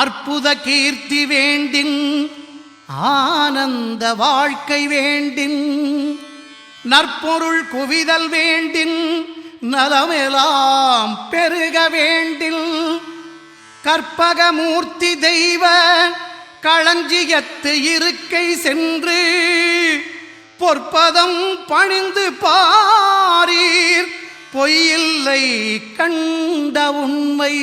அற்புத கீர்த்தி வேண்டின் ஆனந்த வாழ்க்கை வேண்டின் நற்பொருள் குவிதல் வேண்டின் நலமெல்லாம் பெருக வேண்டில் கற்பகமூர்த்தி தெய்வ களஞ்சியத்து இருக்கை சென்று பொற்பதம் பணிந்து பாரீர் பொய்யில்லை கண்ட உண்மை.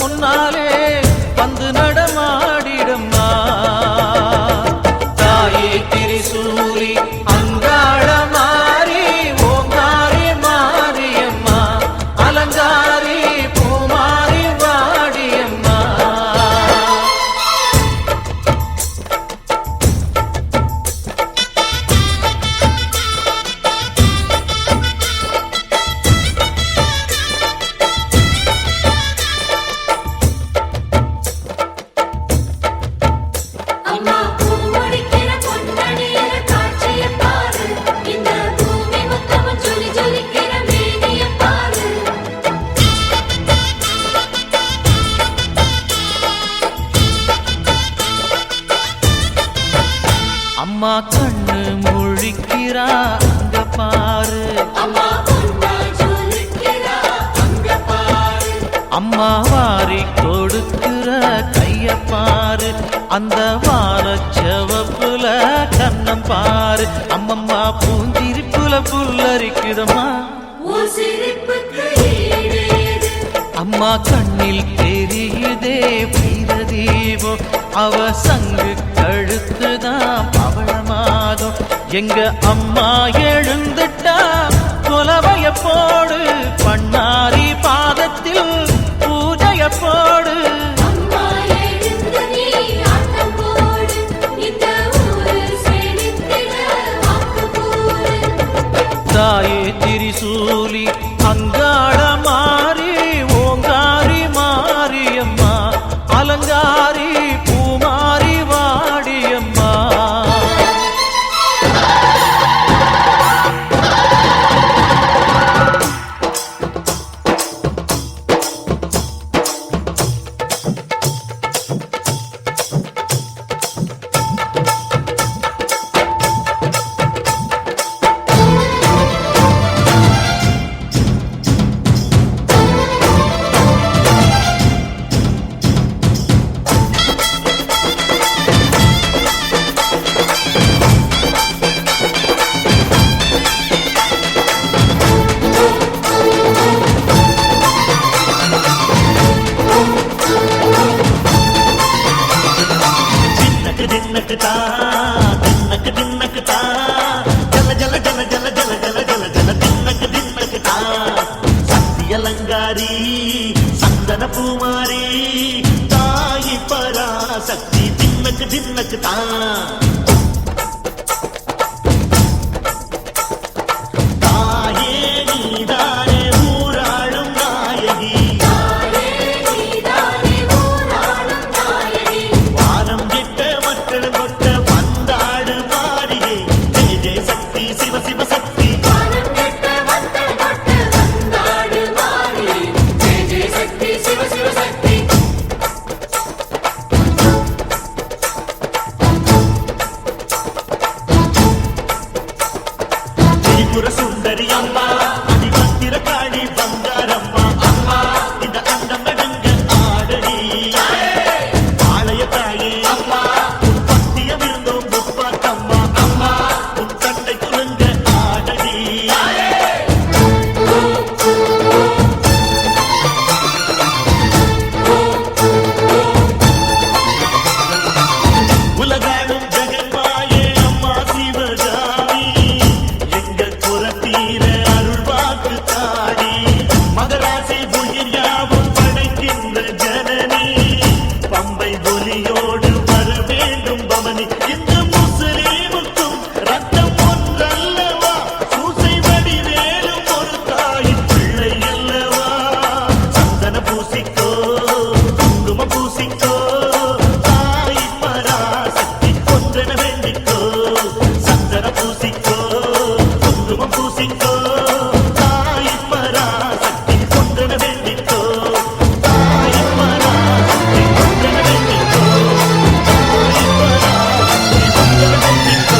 முன்னாலே வந்து நடமாடிடம்மா தாயே திரிசூலி அங்காள மாறி ஓங்காரி மாரியம்மா அலங்காரி பூமாரி வாடியம்மா. அம்மா கண்ணு முழிக்கிறா அங்க பாரு, அம்மா வாரி கொடுக்கிற கைய பாரு, அந்த வாரச்சவப்புல கண்ணம் பாரு, அம்மம்மா பூந்திரிப்புல புல்லரிக்குதம்மா அம்மா கண்ணில் தெரியுதே வீரதீபம் அவ சங்கு கழுத்துதான் பவளமாகும் எங்க அம்மா எழுந்துட்டா கொலவைய போடு பண்ணாரி பாதத்தில் பூஜைய போடு. தாயே திரிசூலி அங்காள மாறி ஓங்காரி மாரியம்மா அலங்காரி பூமாரி வாடியம்மா. சக்தியலங்காரி சந்தன பூமாரி தாயி பராசக்தி தின்னக்கு தின்னக்கு தான் தாயே நீதானே ஊராளும் நாயகி வானம் கெட்ட மக்கள் கொட்ட வந்தாடு மாறியே ஜெய ஜெய சக்தி சிவ சிவ சக்தி திரிபுர சுந்தரி அம்மா அதிபத்திர காளி பங்காரம்மா அம்மா இந்த அண்டம் நடுங்க ஆடடி ஆலய தாயே அம்மா உன் பத்தியம் இருந்தோம் முப்பாத்தம்மா அம்மா உன் கண்டை குலுங்க ஆடடி உலகாடும் ஜெகன்மாயே அம்மா சிவகாமி எங்கள் புறத்தீர அருள் வாக்கு தாடி மகராசி உயிர் யாவும் படைக்கின்ற ஜனனி பம்பை ஒலியோடு வர வேண்டும் பவனி இந்த முஸ்லீமுக்கும் ரத்தம் ஒன்றல்லவா சூசை வடிவேலும் ஒரு தாயின் பிள்ளை அல்லவா சந்தன பூசிக்கோ குங்கும பூசிக்கோ தாய் பராசக்தி ஒன்றென வேண்டிக்கோ சந்தன பூசிக்கோ குங்குமம் பூசிக்கோ தாய் பராசக்தி ஒன்றென வேண்டிக்கோ தாய் பராசக்தி ஒன்றென வேண்டிக்கோ தாய் பராசக்தி ஒன்றென வேண்டிக்கோ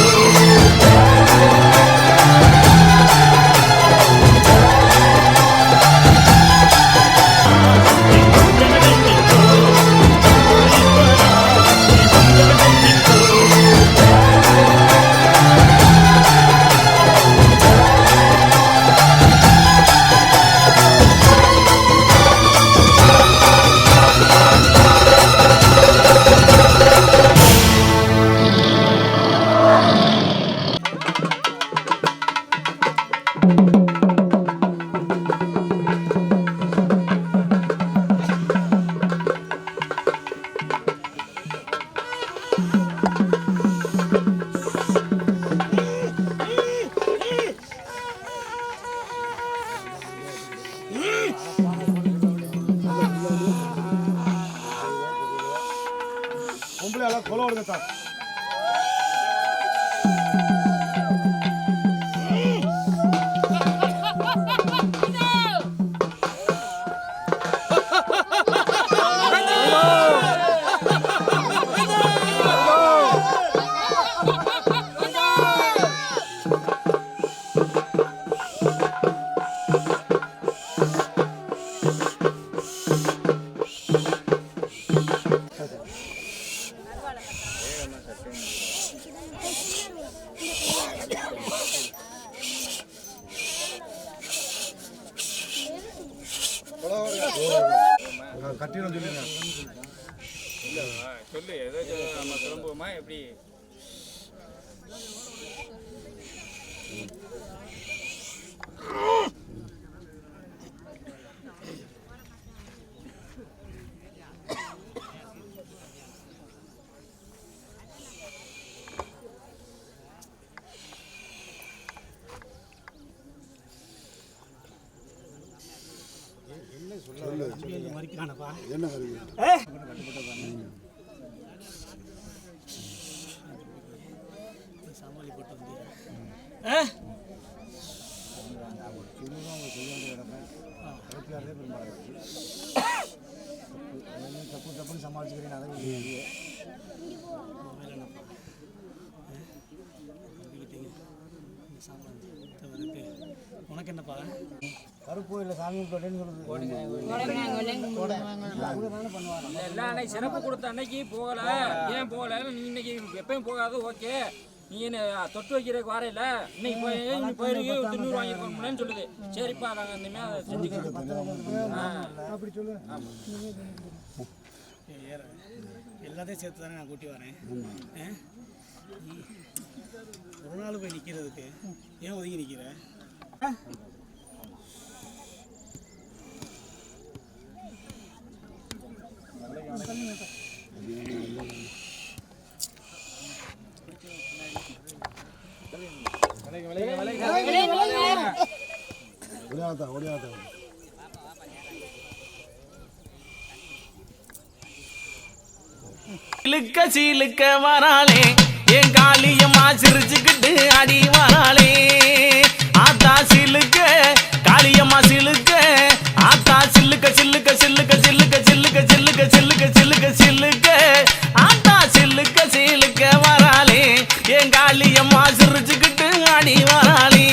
பொம்பளை எல்லாம் கொலை விடுங்கத்தா கட்டிடம் சொல்லுங்க சொல்லு ஏதாச்சும் நம்ம கிளம்புவோமா எப்படி என்ன வருது தப்புன்னு சமாளிச்சுக்கிறேன் அதை உனக்கு என்னப்பா கருப்பு இல்லை சாமி சொல்லுது எல்லா அன்னைக்கு சிறப்பு கொடுத்த அன்னைக்கு போகல ஏன் போகல நீ இன்னைக்கு எப்பயும் போகாது ஓகே நீ என்ன தொட்டு வைக்கிறதுக்கு வரையில இன்னைக்கு போயிருக்கு திருநூறு வாங்கிருக்கோம்னு சொல்லுது சரிப்பா நாங்கள் இனிமேல் அதை செஞ்சுக்கிறோம் அப்படி சொல்லு எல்லாத்தையும் சேர்த்து தானே நான் கூட்டி வரேன் ஒரு நாள் போய் நிற்கிறதுக்கு ஏன் ஒதுங்கி நிற்கிற ஓடியாதா சிலுக்க சீலுக்க வராளே என் காளியம்மா சிரிச்சுக்கிட்டு அடி வராளே ஆத்தா சிலுக்க காளியம்மா சிலுக்க ஆத்தா சில்லுக்க சில்லுக்க சில்லுக்க சில்லுக்க சில்லுக்க சில்லுக்க சில்லுக்க சில்லுக்க சில்லுக்க ஆத்தா சில்லுக்க சீலுக்க வராளே என் காளியம்மா சிரிச்சுக்கிட்டு அடி வராளே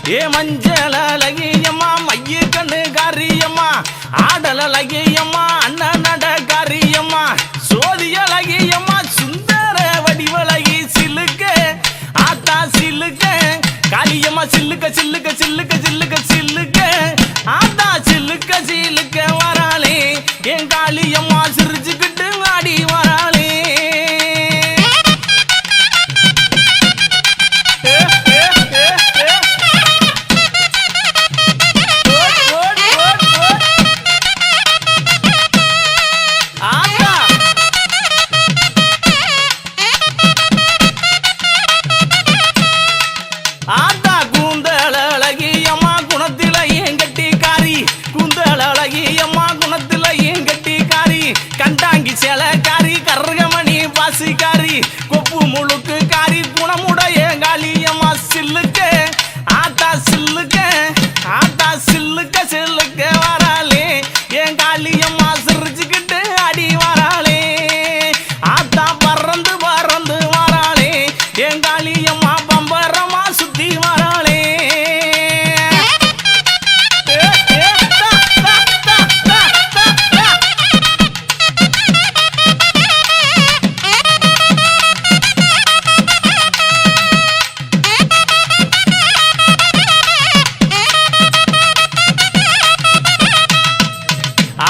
ஏ மஞ்சள் அழகியம்மா மைய கண்ணு காரியம்மா ஆடல் அழகியம்மா அண்ணன் நட காரியம்மா சோதி அழகியம்மா சுந்தர வடிவழகி சிலுக்க ஆத்தா சிலுக்க காளியம்மா சில்லுக்க சில்லுக்க சில்லுக்க சில்லுக்க சில்லுக்க ஆத்தா சில்லுக்க சில்லுக்க வராளே என் காளியம்மா சிரிச்சுக்கிட்டு ஆடி வராளே ஆத்தா கூந்தல் அழகியம்மா குணத்தில ஏன் கட்டிக்காரி கூந்தல் அழகியம்மா குணத்தில ஏன் கட்டிக்காரி கண்டாங்கி சேலக்காரி கருகமணி பாசிக்காரி கொப்பு முழுக்கு காரி குணமுடைய காளியம்மா சில்லுக்க ஆத்தா சில்லுக்க ஆத்தா சில்லுக்க சில்லுக்க வராளே என் காளியம்மா சிரிச்சுக்கிட்டு அடி வராளே ஆத்தா பறந்து பறந்து வராளே என் காளியம்மா பம்பரமா சுத்தி வராளே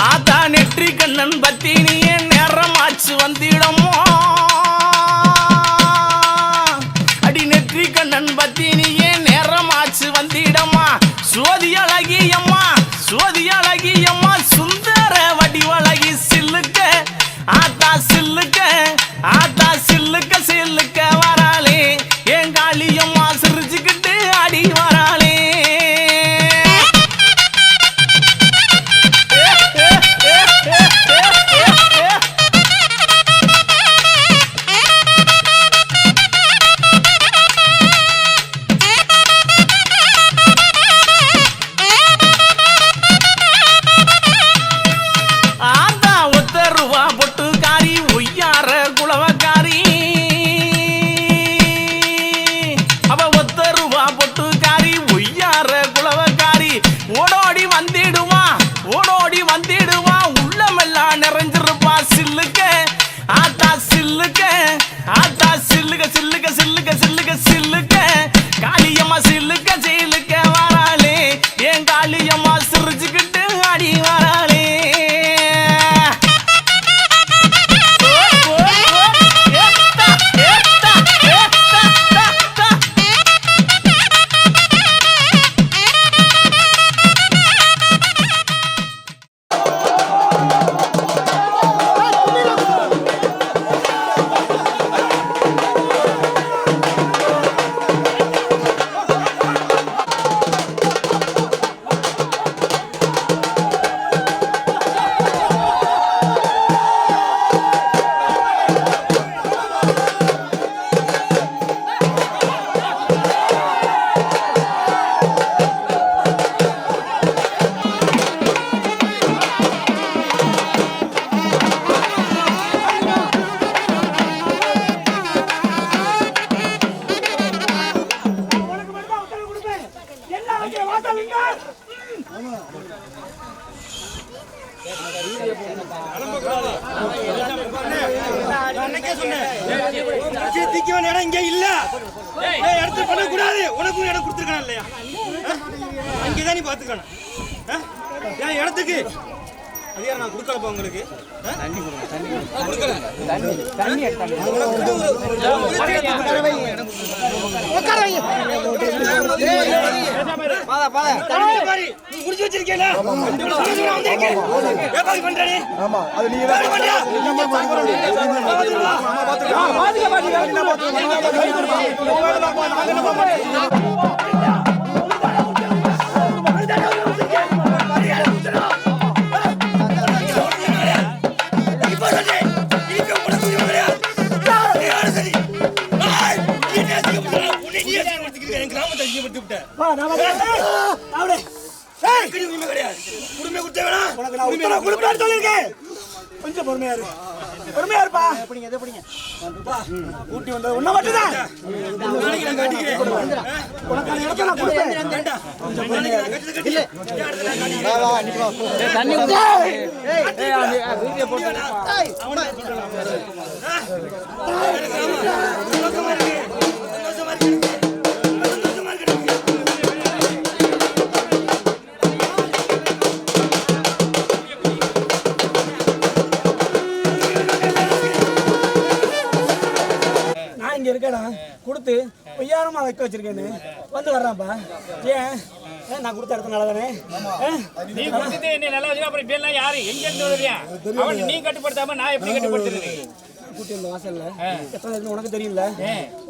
ஆத்தா நெற்றி கண்ணன் பத்தினியே நேரமாச்சு வந்திடமோ அடி நெற்றி கண்ணன் பத்தினியே நேரமாச்சு வந்திடம்மா சோதி அழகியம்மா சோதி அழகியம்மா சுந்தர வடிவழகி சில்லுக்க ஆத்தா சில்லுக்க ஆத்தா சில்லுக்க சில்லுக்க வராளே என் காளியம்மா சிரிச்சுக்கிட்டு அடி வராளே ஆத்தா ஒத்த ரூபா பொட்டுக்காரி ஒய்யார குளவக்காரி அவ ஒத்த ரூபா பொட்டுக்காரி ஒய்யார குளவக்காரி ஓடோடி வந்திடுவா ஓடோடி வந்திடுவா உள்ளமெல்லாம் நிறைஞ்சிருப்பா சில்லுக்க ஆத்தா சில்லுக்க ஆத்தா சில்லுக்க சில்லுக்க சில்லுக்க சில்லுக்க சில்லுக்க காளியம்மா சில்லுக்க சில்லுக்க வராளே என் காளியம்மா சிரிச்சுக்கிட்டு அடி வராளே இடம் இங்க இல்ல இடத்துல பண்ணக்கூடாது உனக்கும் இடம் கொடுத்துருக்கான இல்லையா அங்கேதான் நீ பாத்துக்கணும் என் இடத்துக்கு அதிகாரம் நான் கொடுக்கலப்பா உங்களுக்கு முடிச்சு வச்சிருக்கேன் கொஞ்சம் பொறுமையா இருக்கு பொறுமையா இருப்பா. எப்படிங்க எதை எப்படிங்க கூட்டி வந்தது உன்னை மட்டும்தான். நாளைக்கு நான் கட்டிக்கிறேன். உனக்கான இடத்தை நான் கொடுப்பேன். ஏண்டா? நாளைக்கு நான் கட்டிட்டு தண்ணி வீடியோ போட்டு அவனை சொல்றேன். சந்தோஷமா இருக்கு. சந்தோஷமா இருக்கு. சந்தோஷமா இருக்கு. நான் இங்க இருக்கேனா கொடுத்து பொய்யாரமா வைக்க வச்சிருக்கேன்னு வந்து வர்றான்ப்பா. ஏன் நான் கொடுத்த இடத்துனால தானே. நீ கொடுத்துட்டு என்ன நல்லா வச்சு அப்புறம் இப்ப எல்லாம் யாரு எங்க இருந்து வருவியா? அவன் நீ கட்டுப்படுத்தாம நான் எப்படி கட்டுப்படுத்துறது? கூட்டி வந்த வாசல்ல எத்தனை இருக்குன்னு உனக்கு தெரியல.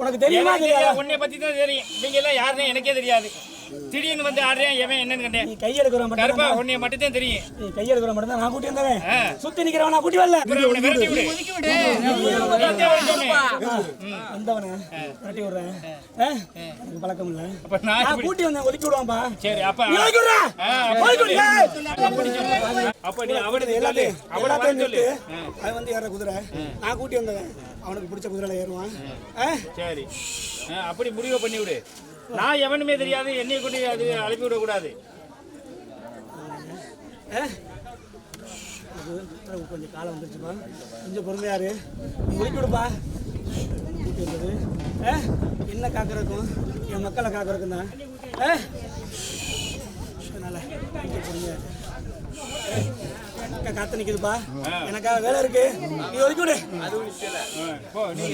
உனக்கு தெரியுமா தெரியாது? உன்னை பத்தி தான் தெரியும். நீங்க எல்லாம் யாருன்னு எனக்கே தெரியாது. திடீர்னு வந்து ஆடுறேன் எவன் என்னன்னு கண்டேன். நீ கையெடுக்கிற மட்டும் கருப்பா உன்னைய மட்டும் தான் தெரியும். நீ கையெடுக்கிற மட்டும் தான் நான் கூட்டி வந்தவன். சுத்தி நிக்கிறவன் நான் கூட்டி வரல. அவனை விரட்டி விடு. வந்தவனை விரட்டி விடுறேன். எனக்கு பழக்கம் இல்ல. அப்ப நான் நான் கூட்டி வந்தேன் ஒதுக்கி விடுவான்பா. சரி அப்ப நீ ஒதுக்கி விடுற. ஒதுக்கி விடு. அப்ப நீ அவனுக்கு எல்லாத்தையும் அவனை சொல்லு. அவன் வந்து ஏற குதிரை நான் கூட்டி வந்தவன். அவனுக்கு பிடிச்ச குதிரையில ஏறுவான். சரி அப்படி முடிவு பண்ணி விடு. நான் எவனுமே தெரியாது என்னைய கூட்டி அது அனுப்பி விட கூடாது. கொஞ்சம் காலம் வந்துருச்சுப்பா. கொஞ்சம் பொறுமையாரு. நீ ஒதுக்கி விடுப்பா. கூட்டி வந்தது என்ன காக்கிறதுக்கும் என் மக்களை காக்கிறதுக்கும் தான். அதனால பொறுமையா காத்து நிக்குதுப்பா. எனக்காக வேலை இருக்கு. நீ ஒதுக்கி விடு. போ நீ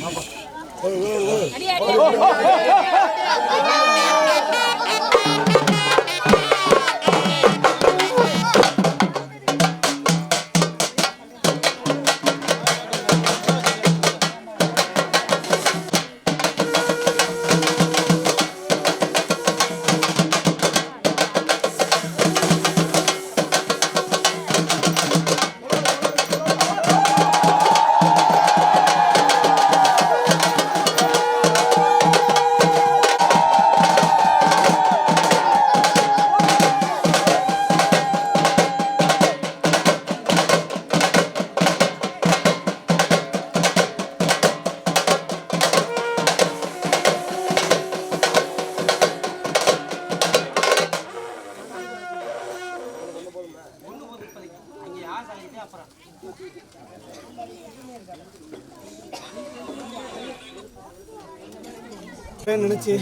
நினைச்சு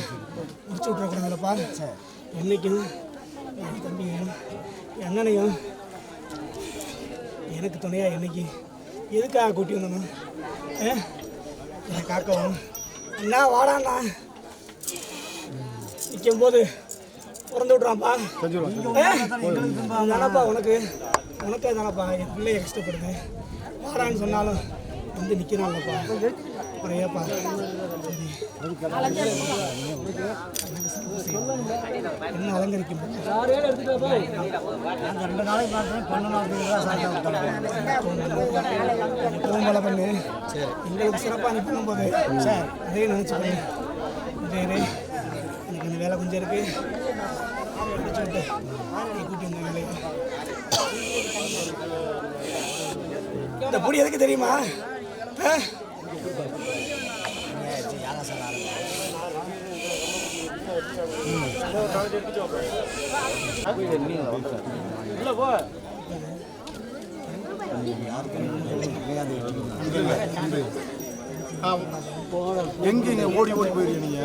முடிச்சு விட்டுறக்கூடாதுல்லப்பா. என்னைக்கும் என் தம்பியும் என் அண்ணனையும் எனக்கு துணையா என்னைக்கு எதுக்காக கூட்டி வந்தணும்? என்னை காக்கவும் என்ன வாடாண்ணா நிற்கும் போது பிறந்து விட்றான்ப்பா. தானப்பா உனக்கு உனக்கே தானப்பா என் பிள்ளைய கஷ்டப்படுது. வாடான்னு சொன்னாலும் வந்து நிற்கிறான்லப்பா. அப்புறம் ஏப்பா என்ன அலங்கரிக்கும்? ரெண்டு நாளைக்கு பார்த்தேன் 12 பண்ணு. எங்களுக்கு சிறப்பாக நீ பண்ணும்போது அதே நினச்சி பண்ணு. எனக்கு இந்த வேலை கொஞ்சம் இருக்கு. கூட்டி வந்த வேலை இந்த பொடி எதுக்கு தெரியுமா? எங்க ஓடி ஓடி போயிருக்கீங்க நீங்க?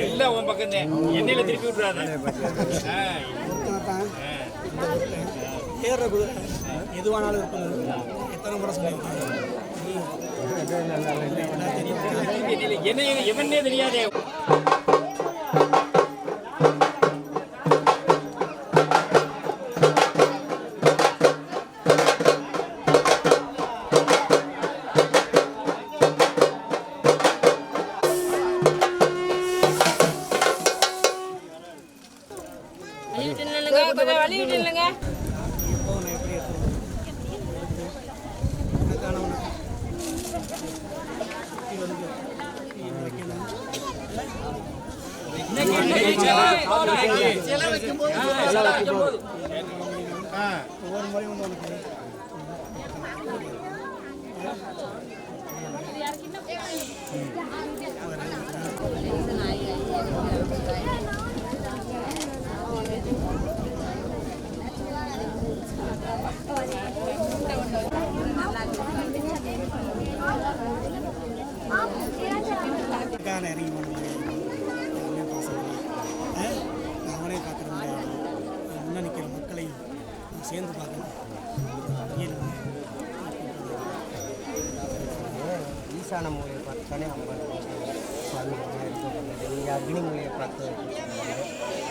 எல்லாம் உன் பக்கம் தான். என்னையில திருப்பி விட்டுறாத. ஏற குதிரை எதுவானாலும் இருக்கணும். எத்தனை முறை சொல்லியிருக்கேன். என்ன எவனே தெரியாதே. வழி விட்டு இல்லைங்க. ஒவ்வொரு முறையும் வந்து உனக்கு இறங்கி அவனே பார்க்குற முடியாது. முன்னே நிற்கிற மக்களை சேர்ந்து பார்க்கணும். ஈசான மூலையை பார்த்தானே அம்மன் சுவாமி இங்கே அக்னி மூலையை பார்த்து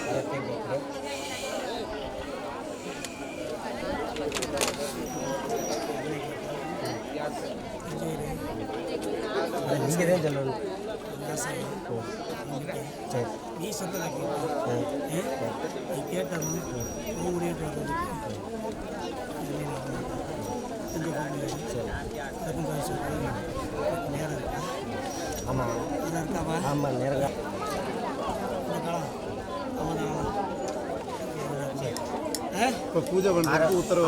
அதற்கே போக்குறோம். இங்கே தான் சொல்லணும். சரி நீ சொன்னதை நீ கேட்டாலும் முடிவு நேரம் இருக்கா? ஆமாம் நேரம் இருக்காவா? ஆமாம் நேரம் இப்போ பூஜை பண்ணுறதுக்கு உத்தரவு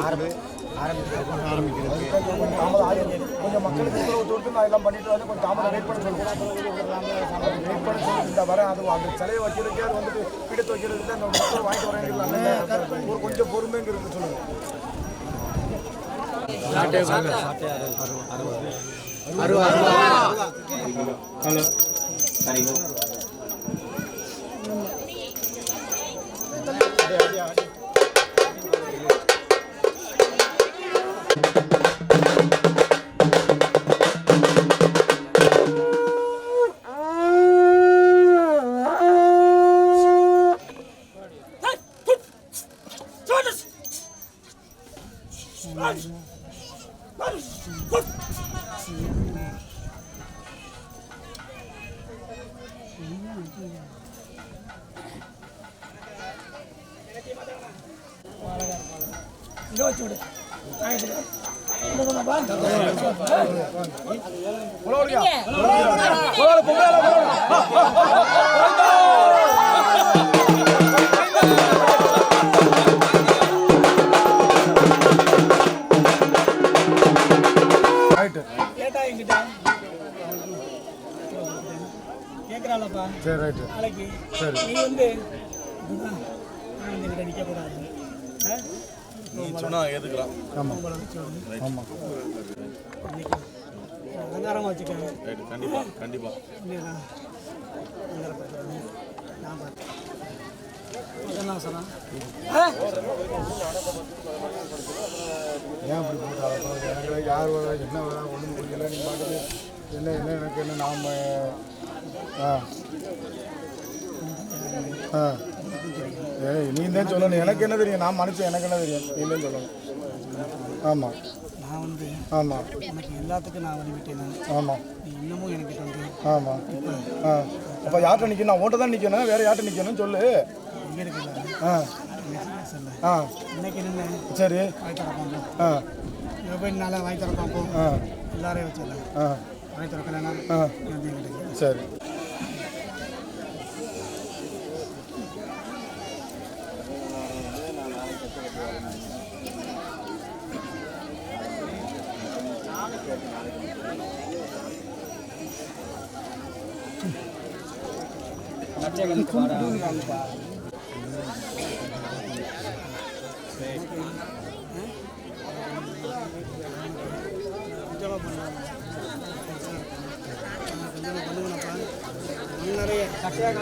ஆரம்பிக்கிறது கொஞ்சம் மக்களுக்கு உத்தரவு கொடுத்து நான் எல்லாம் பண்ணிட்டு வந்து கொஞ்சம் தாமதம் வெயிட் பண்ண சொல்லுவேன். வெயிட் பண்ண சொல்லி இந்த வரேன். அது அந்த சிலையை வைக்கிறதுக்கே அது வந்துட்டு பிடித்து வைக்கிறதுக்கு அந்த உத்தரவு வாங்கிட்டு வரேன். ஒரு கொஞ்சம் பொறுமைங்கிறது சொல்லுவேன். கேட்குறாளப்பா. சரி ரைட்டு. நாளைக்கு சரி நீ வந்து என்கிட்ட நிற்கக்கூடாது. நீ சொன்னால் ஏற்றுக்கலாம். ஆமாம் ஆமாம் அலங்காரமாக வச்சுக்கோங்க. ரைட்டு கண்டிப்பாக கண்டிப்பாக இல்லையா? நான் பார்த்தேன் என்ன சொன்னா ஏன் அப்படி போட்டாங்க? யார் வர என்ன வர ஒன்றும் புரியல. நீ பாட்டுக்கு என்ன என்ன எனக்கு என்ன நாம் நீ தான் சொல்லணும். எனக்கு என்ன தெரியும்? நான் மனுஷன், எனக்கு என்ன தெரியும்? நீ தான் சொல்லணும். ஆமாம் நான் வந்து ஆமாம் எனக்கு எல்லாத்துக்கும் நான் வழிவிட்டேன். ஆமாம் நீ இன்னமும் எனக்கு வந்து ஆமாம் அப்போ யார்கிட்ட நிற்கணும்? நான் ஓட்ட தான் நிற்கணும். வேறு யார்கிட்ட நிற்கணும்னு சொல்லு. இங்கே இருக்குல்ல. இன்னைக்கு என்ன சரி வாய் தரப்பான். போய் நல்லா வாய் தரப்பான். எல்லாரையும் வச்சிடல வாய் திறக்கலன்னா சரி. நிறைய கட்டையாக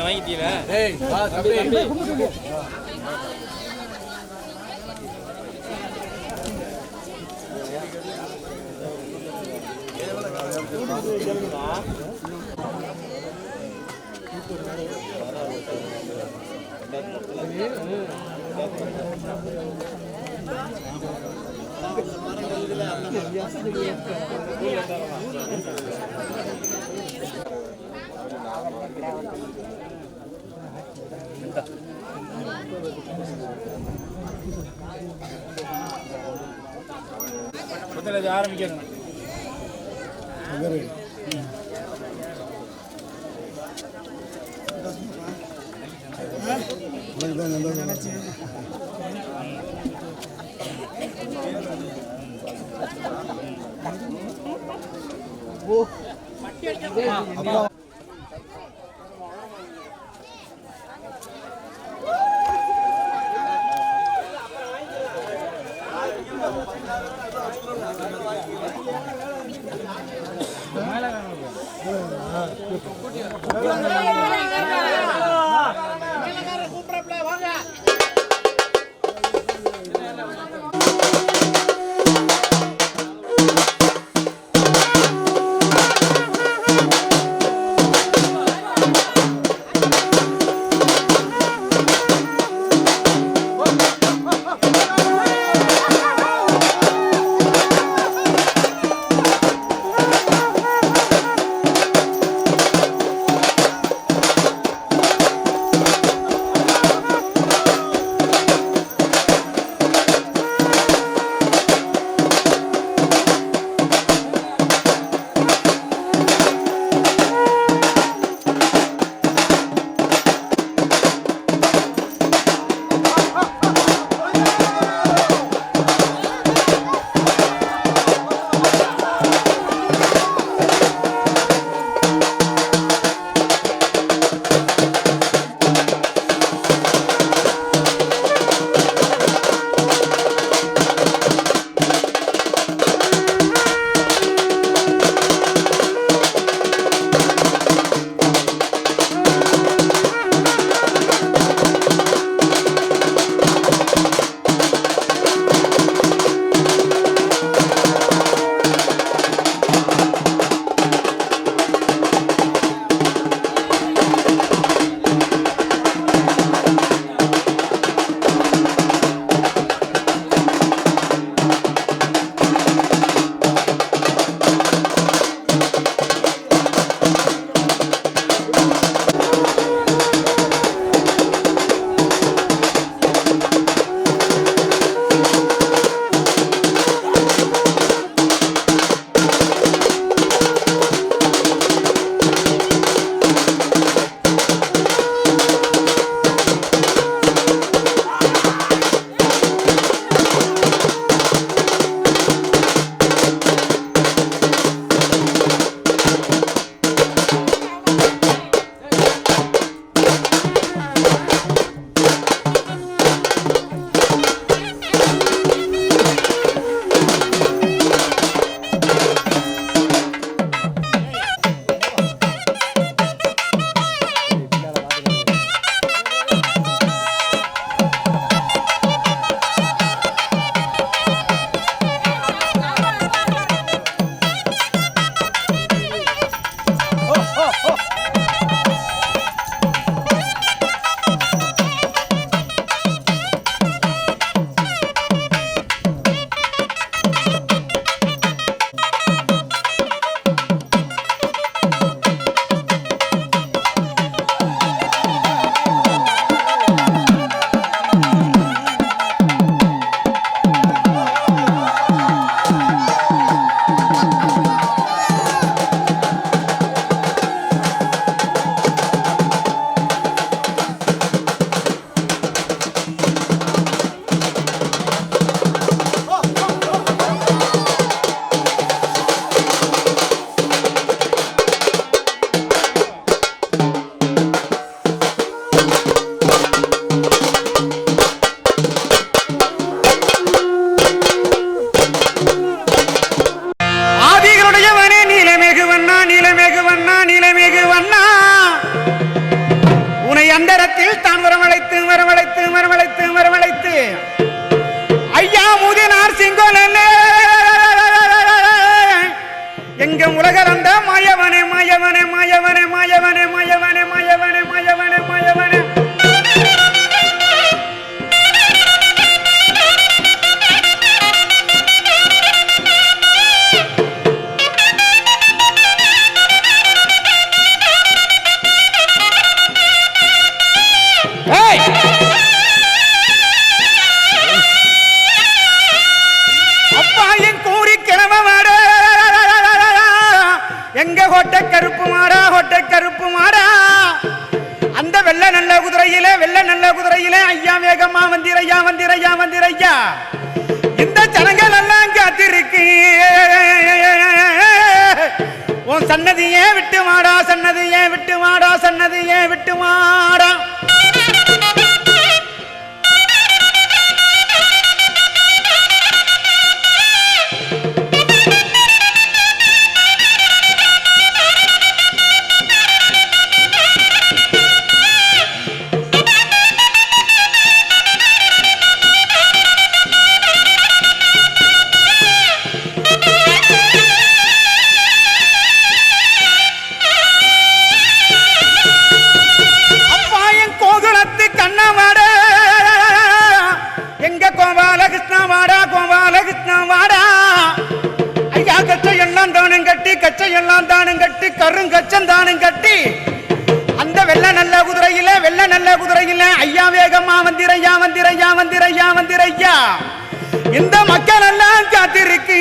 வாங்கிட்டீங்களா? ஆரம்பிக்கணும். அப்பாயின் கூறி கிழமை மாடா எங்க ஹோட்டை கருப்பு மாடா அந்த வெள்ள நல்ல குதிரையிலே ஐயா வேகமா வந்திரையா இந்த ஜனங்கள் எல்லாம் காத்திருக்கு உன் சன்னதியே விட்டு மாடா கச்சையெல்லாம் தானும் கட்டி கருங்கச்சம் தானும் கட்டி அந்த வெள்ள நல்ல குதிரையில ஐயா வேகமா வந்திரையா இந்த மக்கள் எல்லாம் காத்திருக்கு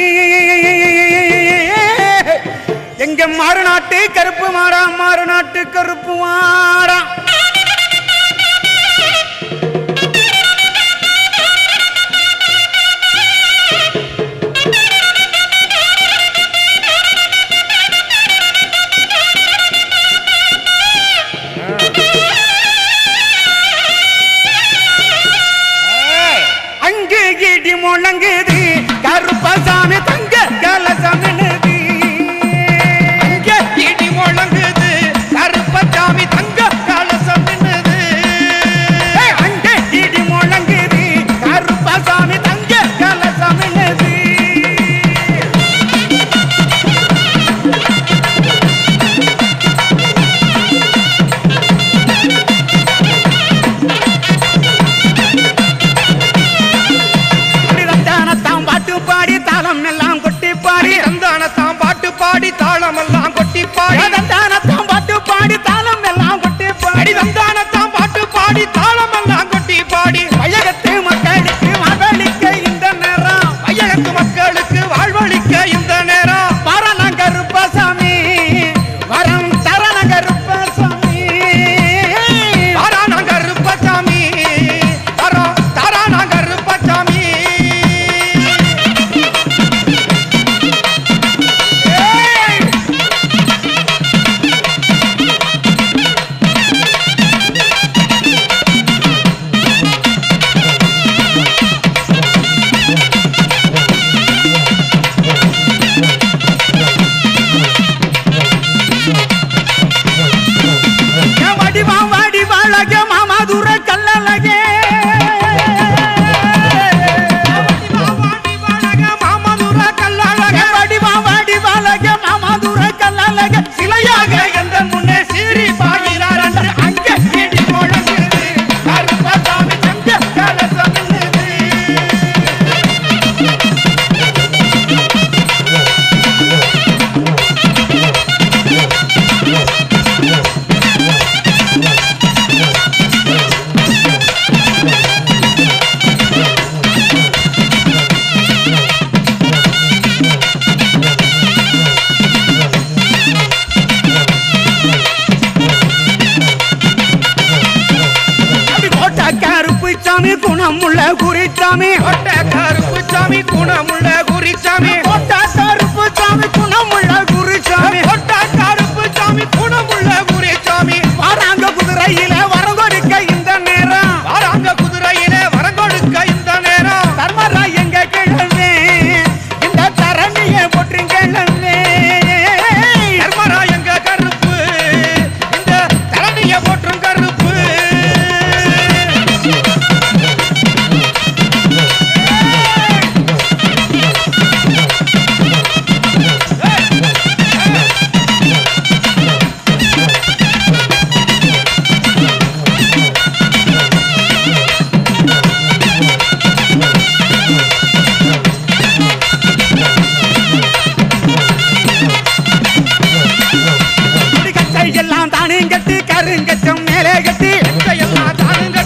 எங்க மாறுநாட்டு கருப்பு மாடா முழங்குது கருப்பசாமி தங்க கலசமினுது அங்கே இடி முழங்குது கருப்பசாமி தங்க கலசமினுது அங்கே இடி முழங்குது கருப்பசாமி தங்க கலசமினுது பாடி தாளம் எல்லாம் கொட்டி பாடி தந்தானத்தாம் பாட்டு பாடி தாளம் எல்லாம் கொட்டி பாடி தந்தானத்தாம் பாட்டு பாடி தாளம் எல்லாம் கொட்டி பாடி தந்தானத்தாம் பாட்டு பாடி தாளம் எல்லாம் கொட்டி பாடி வையகத்து மக்களுக்கு வாழ்வளிக்க இந்த நேரம் வரணம் கருப்பசாமி வரம் தரணம் கருப்பசாமி வரணம் கருப்பசாமி வரம் தரணம் கருப்பசாமி குணமுள்ள குறிச்சாமி கருப்புச்சாமி குணமுள்ள குறிச்சாமி கருப்புச்சாமி குணமுள்ள குறிச்சாமி கருப்புச்சாமி குணமுள்ள குறிச்சாமி வராங்க குதிரையில வரங்கொடுக்க இந்த நேரம் தர்மரா எங்க கிழவே இந்த தரணிய போற்று கிழவே தர்மரா எங்க கருப்பு இந்த தரணிய போற்றும் கருப்பு கருங்கச்சம் மேலே கட்டி எல்லாம் தானுங்க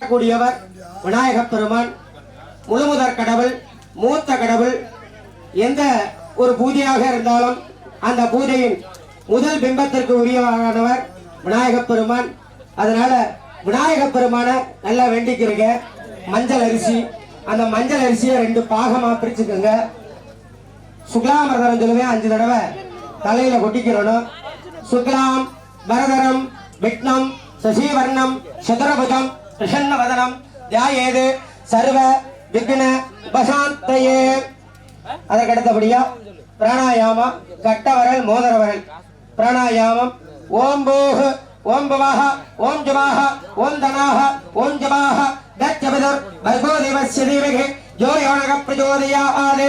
வரக்கூடியவர் விநாயகப் பெருமான், முழுமுதற் கடவுள், மூத்த கடவுள். எந்த ஒரு பூஜையாக இருந்தாலும் அந்த பூஜையின் முதல் பிம்பத்திற்கு உரியவானவர் விநாயகப் பெருமான். அதனால விநாயகப் பெருமானை நல்லா வேண்டிக்கிறீங்க. மஞ்சள் அரிசி, அந்த மஞ்சள் அரிசியை 2 பாகமா பிரிச்சுக்கோங்க. சுக்லாமரதரம் சொல்லுவேன் 5 தடவை தலையில கொட்டிக்கிறணும். சுக்லாம் வரதரம் விக்னம் சசிவர்ணம் சதுரபுஜம் பிரசன்னவதனம் தியாயேது சர்வ விக்ன உபசாந்தயே. அதற்கடுத்தபடியா பிராணாயாமம், கட்டவரல் மோதரவரல் பிராணாயாமம். ஓம் பூஹ் ஓம் பவாஹ ஓம் ஜவாஹ ஓம் தனாஹ ஓம் ஜவாஹ தச்சபதர் பர்கோ தேவஸ்ய தீமஹி யோ யோனக பிரச்சோதயாத்.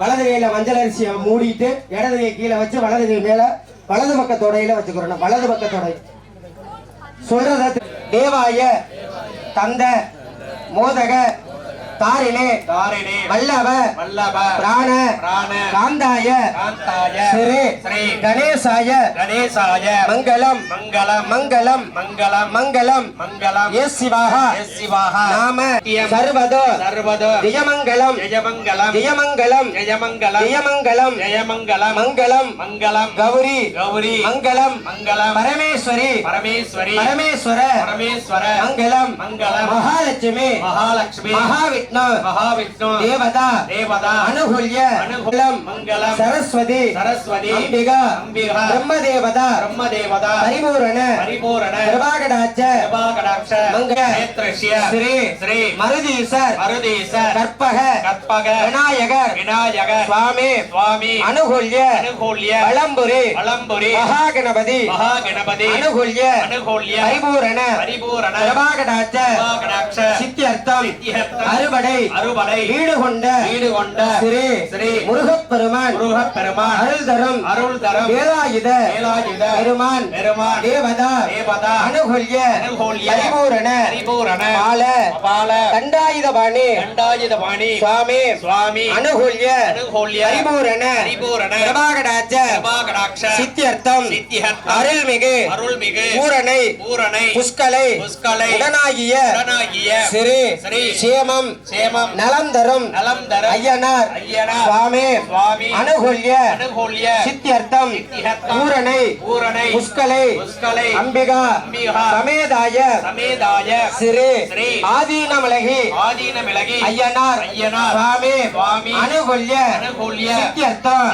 வலது கையில மஞ்சள் அரிசியை மூடிட்டு இடது கை கீழே வச்சு வலது கை மேல வலது பக்க தொடையில வச்சுக்கிறோம். வலது பக்க தொடை சொல்றத தேவாய தந்த மோதக தாரிணே வல்லவ பிராண காந்தாய ஸ்ரீ கணேசாய மங்களம் மங்களம் மங்களம் எஸ் சிவாஹ நாம சர்வதோ ஜெயமங்கலம் ஜெயமங்கலம் மங்களம் கௌரி மங்களம் பரமேஸ்வரி பரமேஸ்வர மங்களம் மகாலட்சுமி மகாவிஷ்ணு தேவதா அனுகுல்ய மங்களம் சரஸ்வதி அம்பிகா பிரம்மதேவதா பரிபூரண பிரபாகடாட்ச மங்கள ஸ்ரீ மருதீசர் கற்பக விநாயகர் சுவாமி அனுகுல்ய வளம்புரி மகாகணபதி அனுகுல்ய பரிபூரண பிரபாகடாட்ச சித்தியர்த்தம் அறுபடை வீடு கொண்ட ஸ்ரீ முருகப்பெருமான் அருள் தரும் வேலாயுத பெருமான் தேவதா அனுகுல்ய பரிபூரண பால தண்டாயுதபாணி சுவாமி அனுகுல்ய பரிபூரண பிரபாகடாட்ச சித்தியர்த்தம் அருள்மிகு பூரணை புஷ்கலை உடனாகிய ஸ்ரீ சேமம் நலம் தரும் ஐயனார் சுவாமி அனுகுல்ய சித்தியர்த்தம் பூரணை புஷ்கலை அம்பிகா சமேதாய ஸ்ரீ ஆதீனமிளகி ஐயனார் சுவாமி அனுகுல்ய சித்தியர்த்தம்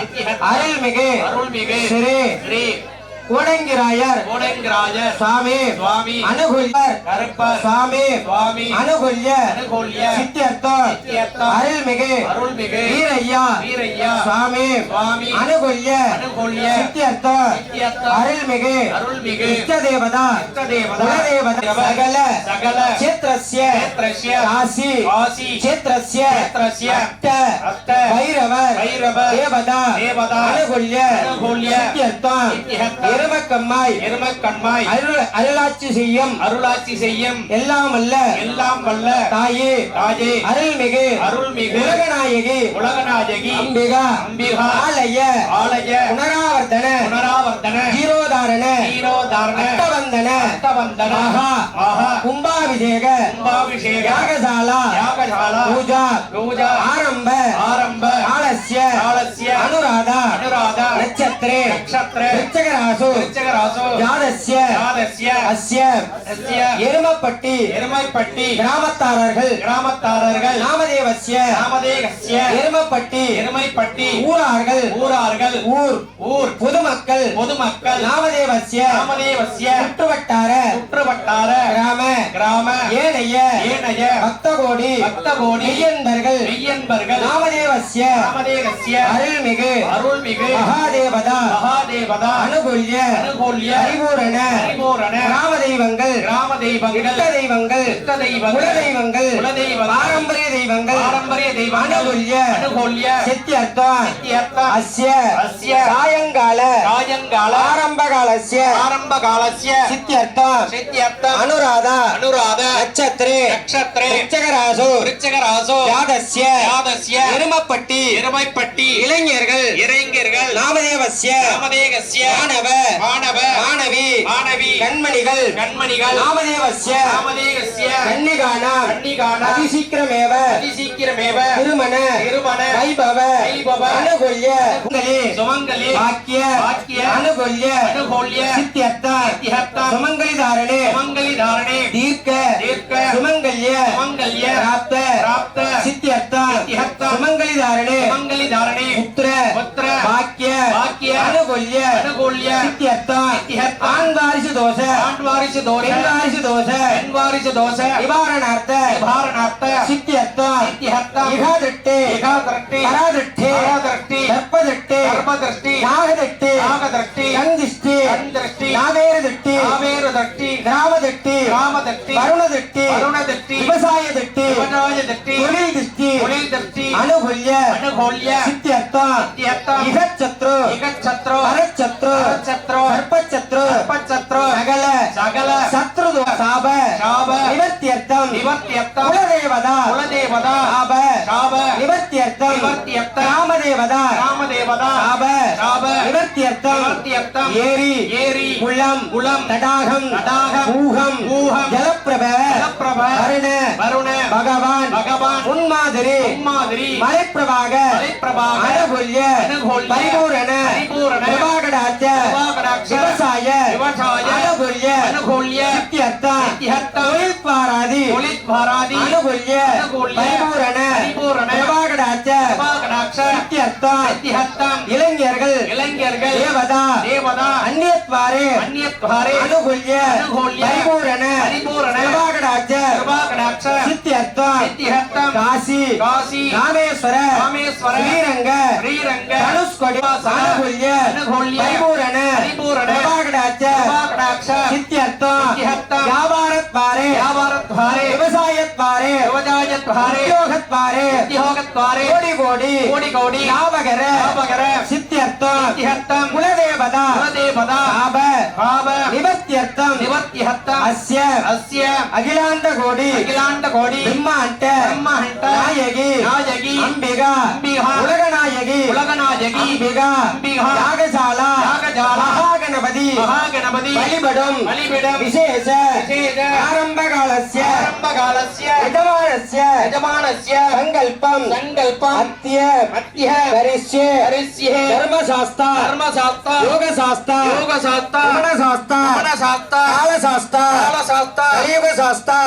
அருள்மிகு ஸ்ரீ கோடங்கிராயர் சுவாமி அனுகுல்யர் சுவாமி அனுகுல்ய சித்தியர்த்தம் அருள்மிகு வீரையா சுவாமி அனுகுல்ய சித்தியர்த்தம் அருள்மிகு இஷ்டதேவதா குலதேவதா சகல சேத்ரஸ்ய காசி சேத்ரஸ்ய அஷ்ட பைரவ தேவதா அனுகுல்ய சித்தியர்த்தம் எருமக்கம்மாய் அருளாட்சி செய்யும் எல்லாம் வல்ல தாயே அருள்மிகு உலகநாயகி அம்பிகா ஆலய புனராவர்த்தன ஜீரோதாரண அட்டவந்தன கும்பாபிஷேக யாகசாலா பூஜா ஆரம்ப காலஸ்ய அனுராதா நட்சத்திரே விருச்சகராசு ஜாதஸ்ய அஸ்ய எருமப்பட்டி கிராமத்தாரர்கள் நாமதேவஸ்ய எருமப்பட்டி ஊரார்கள் ஊர் பொதுமக்கள் நாமதேவஸ்ய சுற்றுவட்டார கிராம ஏனைய பக்தகோடி மெய்யன்பர்கள் நாமதேவஸ்ய அருள்மிகு மகாதேவதா அனுகுல்ய பரிபூரண கிராம தெய்வங்கள் இஷ்ட தெய்வங்கள் பாரம்பரிய தெய்வங்கள் அனுகுல்ய சித்தியர்த்தம் அஸ்ய சாயங்கால ஆரம்பகாலஸ்ய சித்தியர்த்தம் அனுராதா நட்சத்திரே விருச்சகராசு ஜாதஸ்ய எருமப்பட்டி இளைஞர்கள் நாமதேவஸ்ய மாணவ மாணவி கண்மணிகள் கண்மணிகள் நாமதேவஸ்ய கன்னிகானாம் அதிசீக்கிரமேவ திருமண வைபவ அனுகூல்ய சுமங்கலி பாக்கிய அனுகூல்ய சித்தியர்த்த சுமங்கலி தாரணே தீர்க்க சுமங்கல்ய பிராப்த சித்தியர்த்த சுமங்கலி தாரணே புத்திர பாக்கிய அனுகூல்ய சித்தியர்த்த ஆண் வாரிசு தோஷ பெண் வாரிசு தோஷ நிவாரணார்த்த சித்தியர்த்த இகாதிருஷ்டே பராதிருஷ்டே தர்ப்பதிருஷ்டே நாகதிருஷ்டே கந்திஷ்டே நாவேரதிருஷ்டே கிராமதிருஷ்டே வருணதிருஷ்டே விவசாயதிருஷ்டே தொழில் திருஷ்டி அனுகூல்ய சித்தியர்த்த இகச்சத்ரு பரச்சத்ரு சர்ப்பச்சத்ரு சகல சத்ரு சாப நிவர்த்தியர்த்தம் குலதேவதா சாப நிவர்த்தியர்த்தம் ராமதேவதா சாப நிவர்த்தியர்த்தம் ஏரி குளம் தடாகம் ஊகம் ஜலப்பிரப வருண பகவான் முன்மாதிரி மலைப்பிரபாக அனுகூல்ய பரிபூரண பிரபாகடாச்ச விவசாய அனுகூல்ய சித்தியர்த்த தொழில்பாராதி அனுகூல்ய பரிபூரண பிரபாகடாச்ச சித்தியர்த்த இளைஞர்கள் தேவதா அந்நியத்வாரே அனுகூல்ய பரிபூரண பிரபாகடாச்ச சித்தியர்த்த காசி ராமேஸ்வர ஸ்ரீரங்க தனுஷ்கோடி அனுகூல்ய பரிபூரண பிரபாகடாச்ச சித்தியர்த்த வியாபாரத்வாரே விவசாயத்வாரே உத்தியோகத்வாரே கோடி லாபகர சித்தியர்த்தம் குலதேவதா சாப நிவர்த்தியர்த்தம் அஸ்ய அகிலாண்ட கோடி பிரம்மாண்ட நாயகி அம்பிகா உலகநாயகி அம்பிகா யாகசாலா மகாகணபதி பலிபடம் விசேஷ ஆரம்பகாலஸ்ய யஜமானஸ்ய சங்கல்பம் அத்திய கரிஷ்யே தர்மசாஸ்தா யோகசாஸ்தா மனசாஸ்தா காலசாஸ்தா கலியுகசாஸ்தா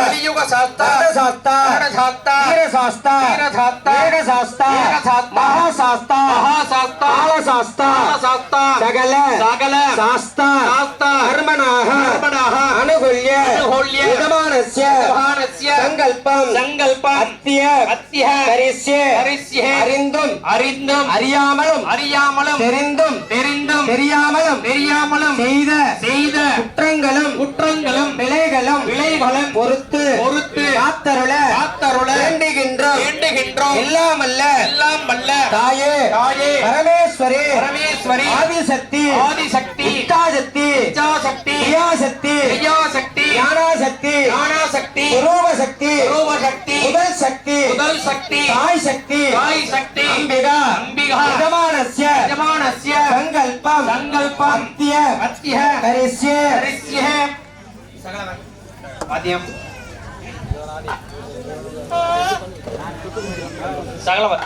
சாஸ்தா வீரசாஸ்தா வேகசாஸ்தா மகாசாஸ்தா காலசாஸ்தா சகல சாஸ்தா கர்மணாக அனுகூல்ய யஜமானஸ்ய சங்கல்பம் அத்திய கரிஷ்யே அறிந்தும் அறியாமலும் தெரிந்தும் தெரியாமலும் செய்த குற்றங்களும் விளைகளும் பொறுத்து காத்தருள வேண்டுகின்றோம் எல்லாம் அல்ல தாயே பரமேஸ்வரி ஆதிசக்தி இச்சாசக்தி கிரியாசக்தி ஞானாசக்தி ரூபசக்தி முதல் சக்தி தாய் சக்தி அம்பிகா யஜமானஸ்ய சங்கல்பம் அத்திய கரிஷ்யே வாத்தியம் சகலவர்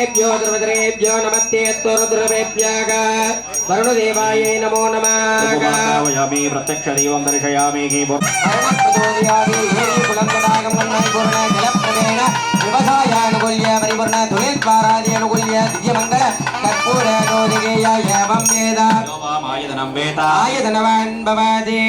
ருத்ரேभ्यो ध्रुवद्रेभ्यो नमस्ते रुद्रवेभ्यः वरुणदेवाय नमो नमः यामि प्रत्यक्ष देवं दर्शयामि कि वरुणप्रचोदयामि हेरि कुलंतदागं वन्नाय पूर्ण जलप्रवेण व्यवसायानुकूल्य परिपूर्ण तुलित्वारादि दिव्यमंगल कर्पूर ज्योतिकेय एवं वेद आयतनं वेता आयतनवान् भवति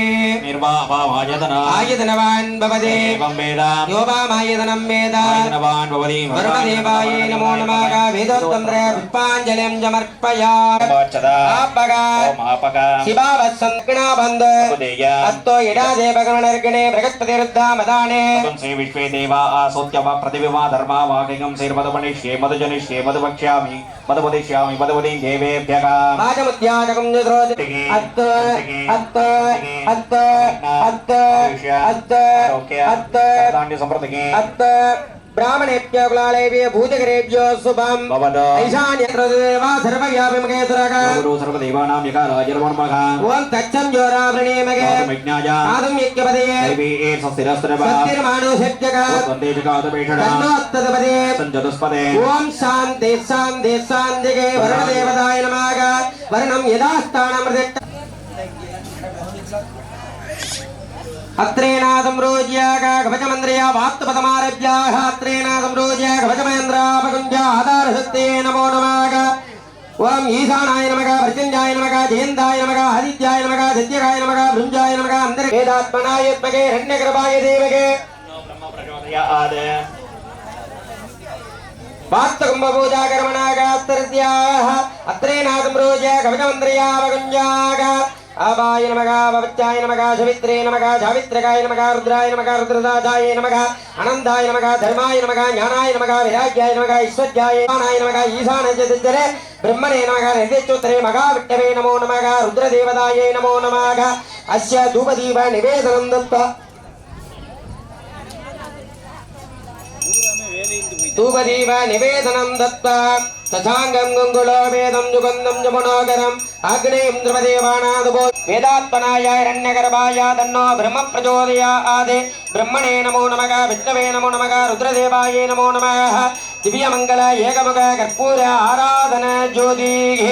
निर्वाभावायतना आयतनवान् भवति एवं वेद योपामायतनं वेद आयतनवान् भवति वरुणदेवाय नमो नमः वेदोत्तम्रे पुष्पाञ्जलिं समर्पयामि वाचदा आपगा ओम आपका शिवावत्संकणा बन्द उदेय अत्तो यदा देवगणनर्गणे बृहस्पतिरुद्धा मदाने श्री विश्वे देवा आसोत्य प्रतिविमा धर्मा वाकिकं श्रीमदमनिष्ये मदजनिष्ये मदवक्ष्यामि मदवदिष्यामि मदवदि देवेभ्यः वाचमुद्याचकं निद्रोज अत्त अत्त अत्त अत्त अत्त अत्त दान्य संप्रतिके अत्त ब्राह्मणेभ्यो कुलालेभ्यो भूतकरेभ्यो शुभम् ईशान्यदेवा सर्वव्यापिमकेतुरः गुरु सर्वदेवानां यकाराजर्वणमः ओम तच्चं जोरावृणीमगे विज्ञाय आदं यज्ञपदये दैवी एतस्थिरस्त्रवा सत्तिर्मानुषज्जगा वन्दे जगादपेषणा तन्नोत्तदपदे संजतस्पदे ओम शान्ति शान्ति शान्तिगे वरुणदेवताय नमः वर्णं यदास्थानमृत अत्रेनादं रोज्यागा कवचमन्द्रिया वाक्तपदमारभ्याः अत्रेनादं रोज्या कवचमन्द्रापकुञ्जा आधारशक्ते नमो नमः ओम ईशानाय नमः प्रत्यञ्जाय नमः जयन्ताय नमः आदित्याय नमः सत्यकाय नमः भृंजाय नमः अन्तर्वेदात्मनाय त्वगे हिरण्यगर्भाय देवगे प्रचोदयात् वाक्तकुम्भपूजाकर्मणागास्तरद्याः अत्रेनादं रोज्या कवचमन्द्रियापकुञ्जागा आवाय नमः ववच्चाय नमः सवित्रे नमः सावित्रकाय नमः रुद्राय नमः रुद्रदासाय नमः अनन्ताय नमः धर्माय नमः ज्ञानाय नमः विराग्याय नमः ईश्वर्याय नमः ईशानजरे ब्रह्मणे नमः निर्देशोत्तरे महाविष्णवे नमो नमः रुद्रदेवताय नमो नमः अस्य धूपदीप निवेदनं दत्त्वा धूपदीप निवेदनं दत्त्वा तथांगं गंगुलो वेदं जुगन्धं जमुनोगरम् अग्नेयं द्रवदेवानादुभो वेदात्मनाय हिरण्यगर्भाय तन्नो ब्रह्म प्रचोदयात् ब्रह्मणे नमो नमः विष्णवे नमो नमः रुद्रदेवाय नमो नमः दिव्यमंगल एकमुख कर्पूर आराधन ज्योतिः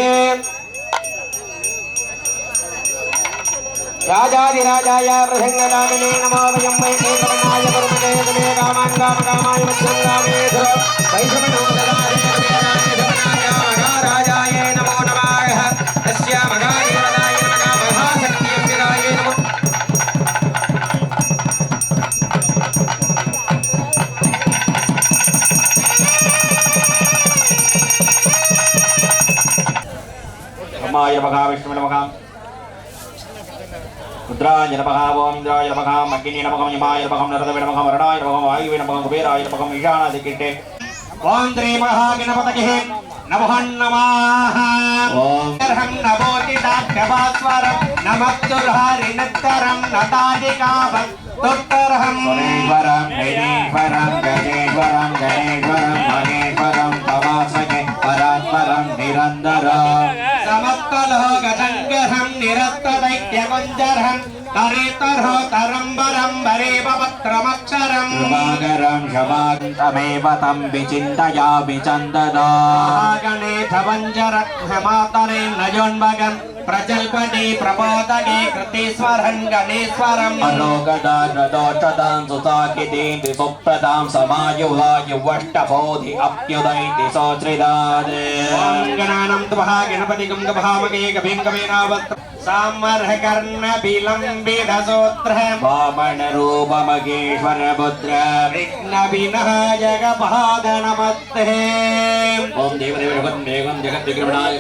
राजाधिराजाय प्रसंगदामिने नमो वयं वै केशवनाय परमते तमे कामान् कामकामाय मत्सङ्गामेध वैश्वनोदराय महाराजाय नमो नमः तस्य महादेवताय नमः महाशक्तियम्बिकाय नमः ब्रह्माय नमः विष्णुवे नमः रुद्राय नमः ओम इंद्राय नमः अग्निये नमः यमाय नमः नरदवे नमः वरुणाय नमः वायुवे नमः कुबेराय नमः ईशानादिकिटे ओम श्री महागणपतये नमः नमः ओम हं नवोदिताभ्यवास्वरं नमस्तुर्हरिनत्तरं नतादिकाभ तोत्तरहं गणेश्वरं गणेश्वरं गणेश्वरं गणेश्वरं महेश्वरं तवासगे परात्परं निरन्तरं समस्तलोकसङ्गहं निरस्तदैत्यमञ्जरं तरेतर्हो तरम्बरं वरेवपत्रमक्षरं कृपाकरं क्षमान्तमेव तं विचिन्तयामि चन्दना गणेशवञ्जरक्षमातरे नयोन्मगं प्रजल्पने प्रबोधने कृतेश्वरं गणेश्वरम् अलोकदानदोषदां सुसाकितीं सुप्रदां समायुवायुवष्टबोधि अप्युदयति सोत्रिदात् गणानं त्वः गणपतिगं गभामगे गभिं गवेनावत् सामर्हकर्णबिलम्बितसूत्र वामनरूपमगेश्वरपुत्र विघ्नविनायकपादनमस्ते ॐ देवदेवं जगद्विक्रमणाय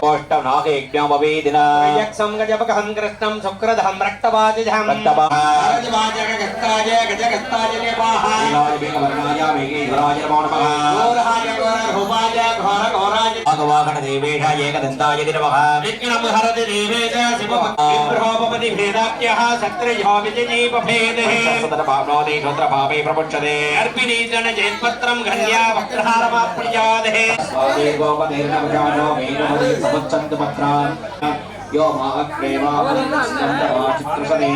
कोष्ठनागयज्ञमवेदिना यक्षं गजपकहं कृष्णं शुक्रधं रक्तवाजिजं रक्तवाजगस्ताय गजगस्ताय देवाः लीलादिवेगवर्णाय मेघेश्वराय नमो नमः घोराय घोररूपाय घोरघोराय भगवागणदेवेशाय एकदन्ताय नमः विघ्नं हरति देवेश शिवभक्तिर्भोपति भेदाख्यः सत्रियो विजयीपभेदः सततभावनोति क्षुद्रभावे प्रपुच्छते अर्पिणी जनचेत्पत्रं घन्या वक्त्रहारमाप्नुयादः स्वादेवोपतिर्नवजानो मेनमति समुच्चन्तु पत्रान् यो मामग्नेवाचित्रसने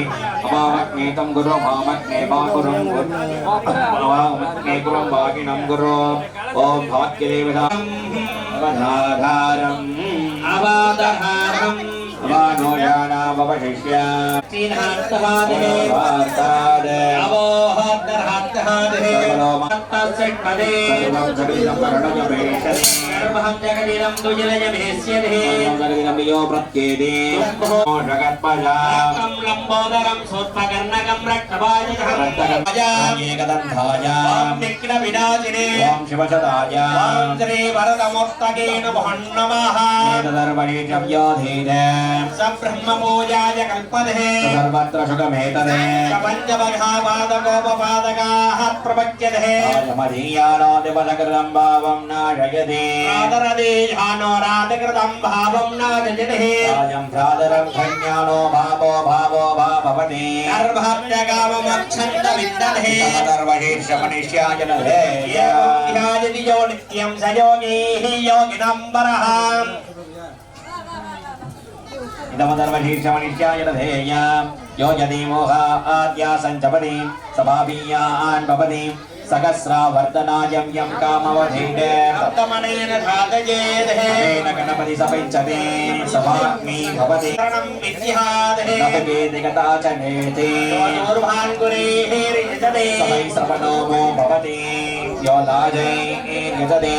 अमामग्नेतं गुरु मामग्ने माकुरं गुरु वागिनं गुरु ओम भवद्गिरिविधाम् अवधाधारम् अवादहारम् अवानोयानामवशिष्य ब्रह्मपूजाय कल्पते सर्वत्र सुखमेतते पञ्चमघापादकोपपादकाः प्रपच्यते मदीयानो दिवसकृतं भावं नाशयति आदरदेहानो रातकृतं भावं नाशयति राजं भ्रातरं धन्यानो भावो भावो भाववति सर्वहत्यकाममक्षन्त विन्दते सर्वशीर्षमनिष्याय नभे ध्यायति यो नित्यं स योगी योगिनं वरः इदमधर्मशीर्षमनिष्याय धेयां यो यदि मोहा आद्या सञ्चपति सभावीयान् भवति सहस्रावर्धनायं यं कामवधीते सप्तमनेन साधयेदेन गणपति सपिञ्चते सभाग्नि भवति शरणं विद्यादेः नपकेति गता च नेति दूर्भान् गुरेः रिजते सवै श्रवणोमो भवति यो लाजै निजते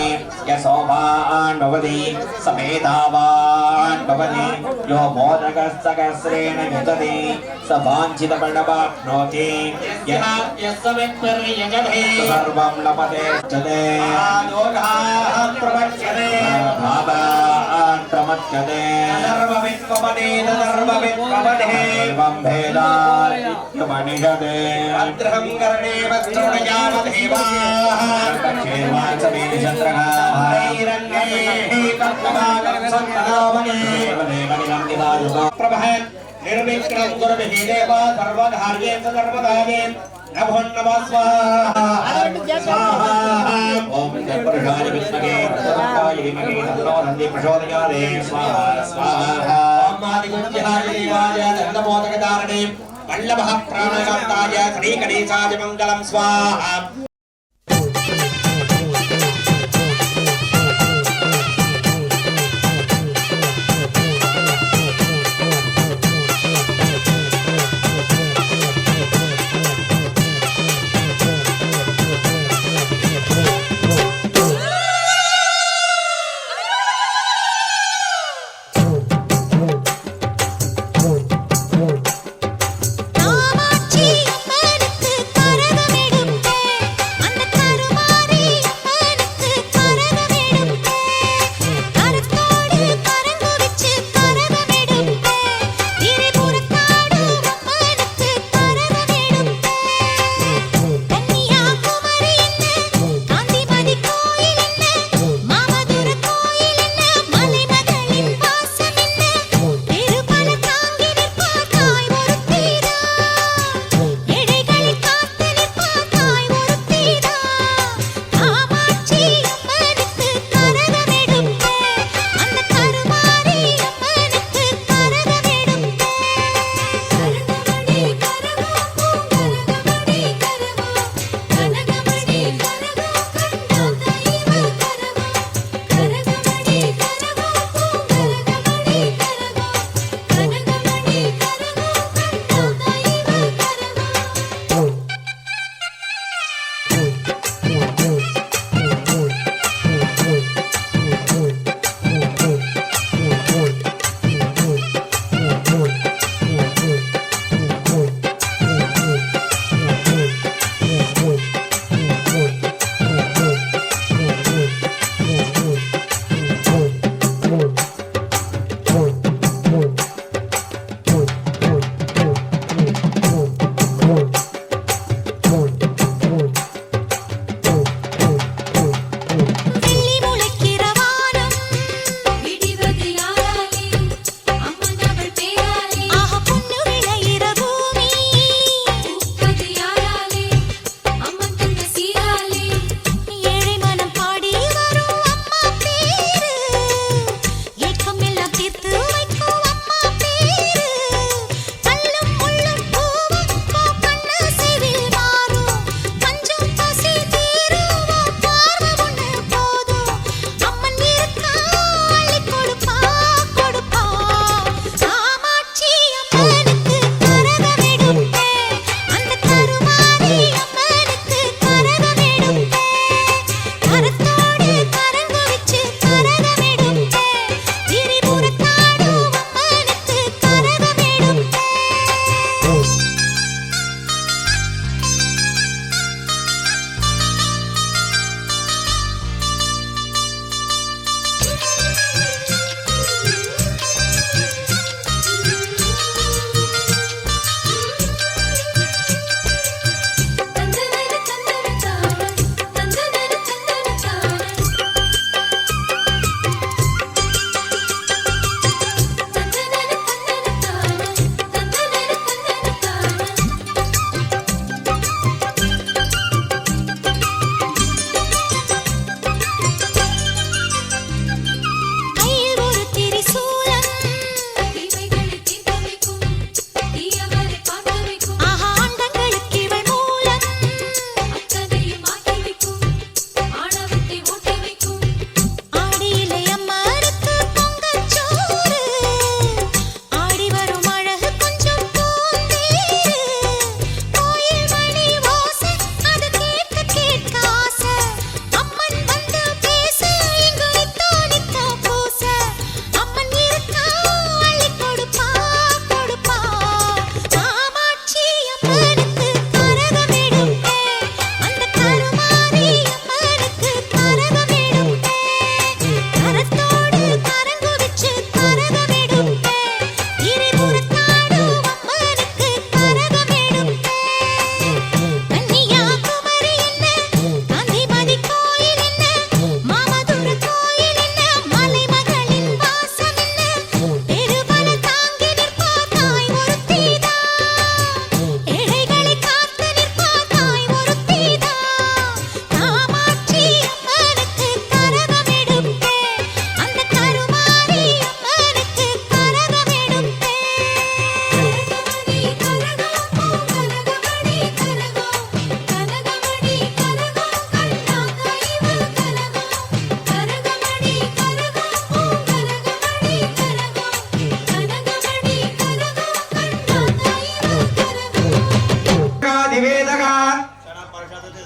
य शोभान् भवति समेधावान् भवति यो मोदकस्सहस्रेण युजते स वाञ्छितफलमाप्नोति यस्य विपर्यजते सर्वं लभते चते दोषाः प्रपच्यते भावान् प्रमच्यते सर्ववित्पपदे सर्ववित्पपदे एवं भेदानिषते अद्रहं कर्णे वस्त्रोणयामदेवाः क्षेमान् समेति चन्द्रः हरैरङ्गैः कर्तभागं सन्तनोमने देवदेवनिलं दिवायुगो प्रभत् निर्विघ्नं गुरुभिः देव सर्वधार्येन सर्वदायेन नमो नमः स्वाहा स्वाहा ओम जयपुरुषाय विद्महे प्रचोदयाय धीमहि तन्नो नन्दी प्रचोदयात् स्वाहा स्वाहा ओम आदिगुञ्जहाय देवाय दण्डमोदकधारिणे वल्लभः प्राणकान्ताय श्रीगणेशाय मङ्गलं स्वाहा காமாட்சி அம்மனுக்கு கரகம் எடுப்பேன்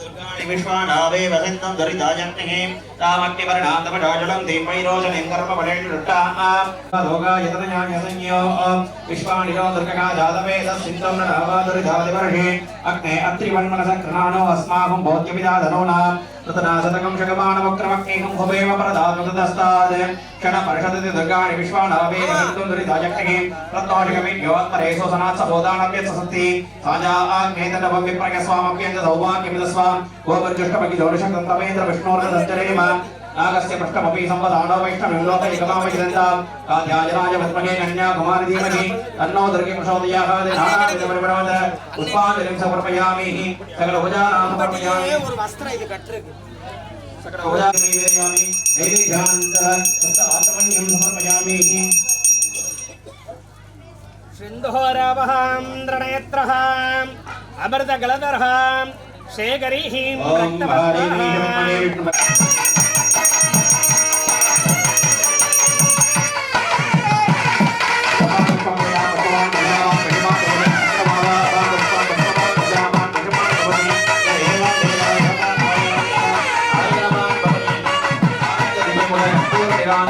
विश्वानावे वसन्तं दरिताजन्तिः तामग्निवर्णान्तमजाजलं दीपैरोचनीं कर्मफलेषुष्टारोगायतनयान्यसंयो विश्वानिरो दुर्गका जातवेदस्सिन्तं नरावादुरिधादिवर्षे अग्ने अत्रिवन्मनसकृणानो अस्माकं भोज्यविदाधनूनां ततनाशतकं शगमानवक्रमग्निकं हुवेव प्रदातुतस्ताद् क्षणपरिषदति दुर्गाणि विश्वानावे वसन्तं दरिताजन्तिः रत्नोषिकमिन्योत्तरेषु सनात्सबोधानव्यत्ससन्ति साजा आग्नेतनवं विप्रयस्वामप्यन्त सौभाग्यमिदस्वां गोवर्जुष्टमगिदोषकं तमेन्द्र विष्णोर्दन्तरेम नागस्य पृष्ठमपि संवदानो वैष्णवं लोकैकमावयिदन्तां कात्यायनाय विद्महे कन्याकुमारी धीमहि तन्नो दुर्गे प्रचोदयात् नानाविधपरिवर्तन पुष्पाञ्जलिं समर्पयामि सकलभुजानां समर्पयामि सकलभुजानां निवेदयामि नैवेद्यान्तः सप्तात्मन्यं समर्पयामि सिन्धोरावहां द्रणेत्रहां अमृतगलधरहां शेखरीं रक्तवस्त्रां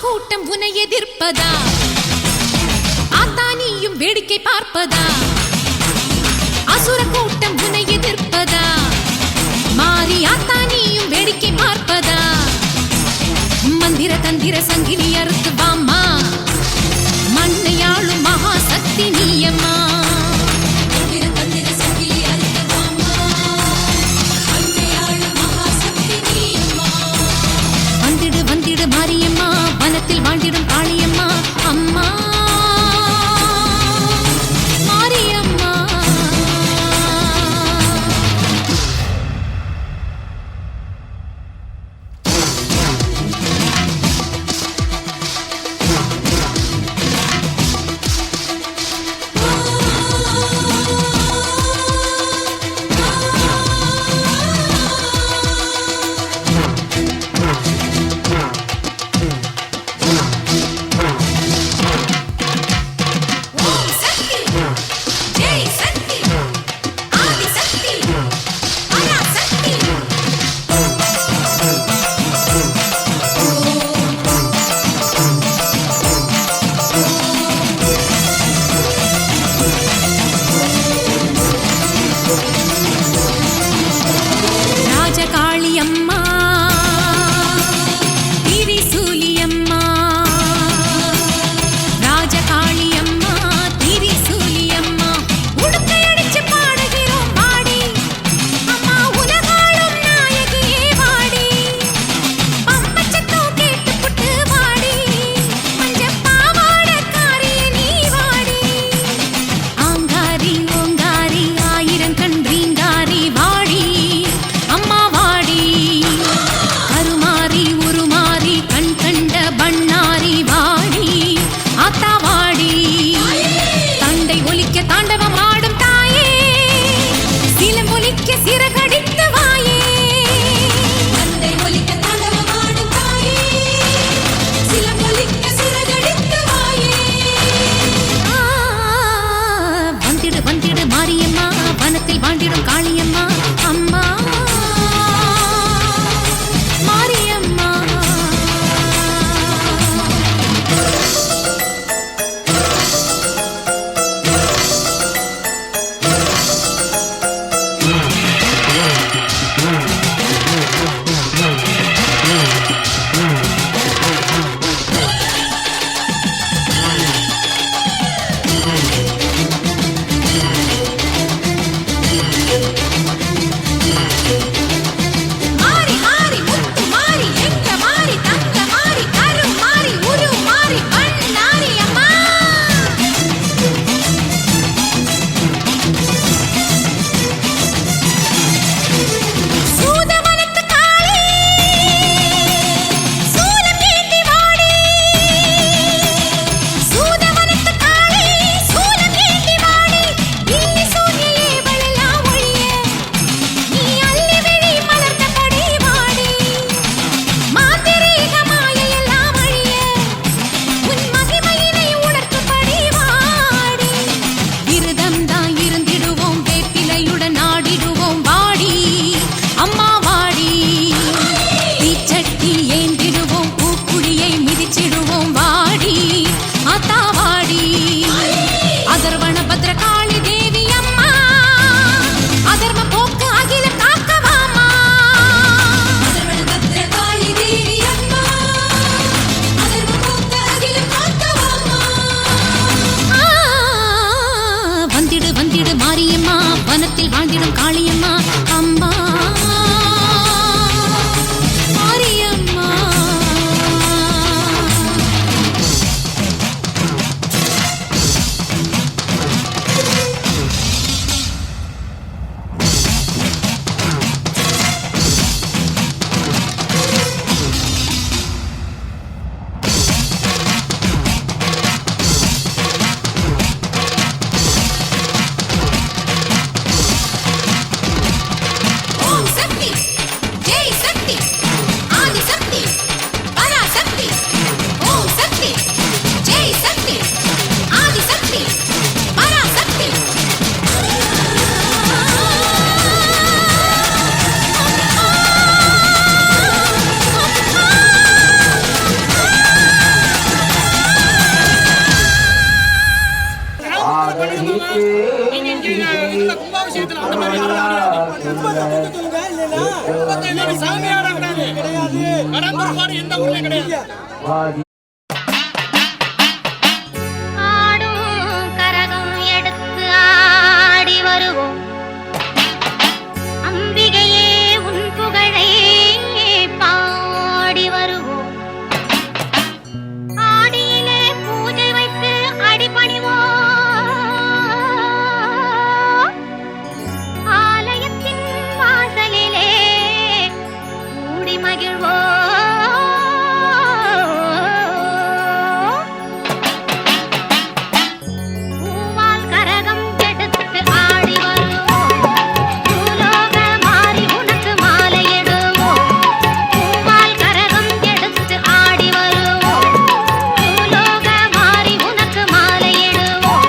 கூட்டம் உன்னை எதிர்ப்பதா ஆத்தானியும் வேடிக்கை பார்ப்பதா அசுர கூட்டம் உன்னை எதிர்ப்பதா மாறி ஆத்தானியும் வேடிக்கை பார்ப்பதா மந்திர தந்திர சங்கிலி அறுத்து வாம்மா மண்ணையாளும் மகாசக்தி நீயம்மா வந்திடு வந்திடு மாரியம்மா வனத்தில் வாழ்ந்திடும் காளியம்மா அம்மா மாரியம்மா நீங்க இங்க இந்த கும்பாபிஷேகத்துல அந்த மாதிரி சாமி ஆட கிடையாது. கடம்பூர் எந்த ஊர்லயும் கிடையாது. ஆடும் கரகம் எடுத்து ஆடி வருவோம். அம்பிகையே உன் புகழை பாடி வருவோம். ஆடியிலே பூஜை வைத்து அடிபணிவோம். ஆலயத்தின் வாசலிலே கூடி மகிழ்வோம். பூவால் கரகம் எடுத்து ஆடி வருவோம். பூலோக மாறி உனக்கு மாலையிடுவோம். பூவால் கரகம் எடுத்து ஆடி வருவோம். பூலோக மாறி உனக்கு மாலையிடுவோம்.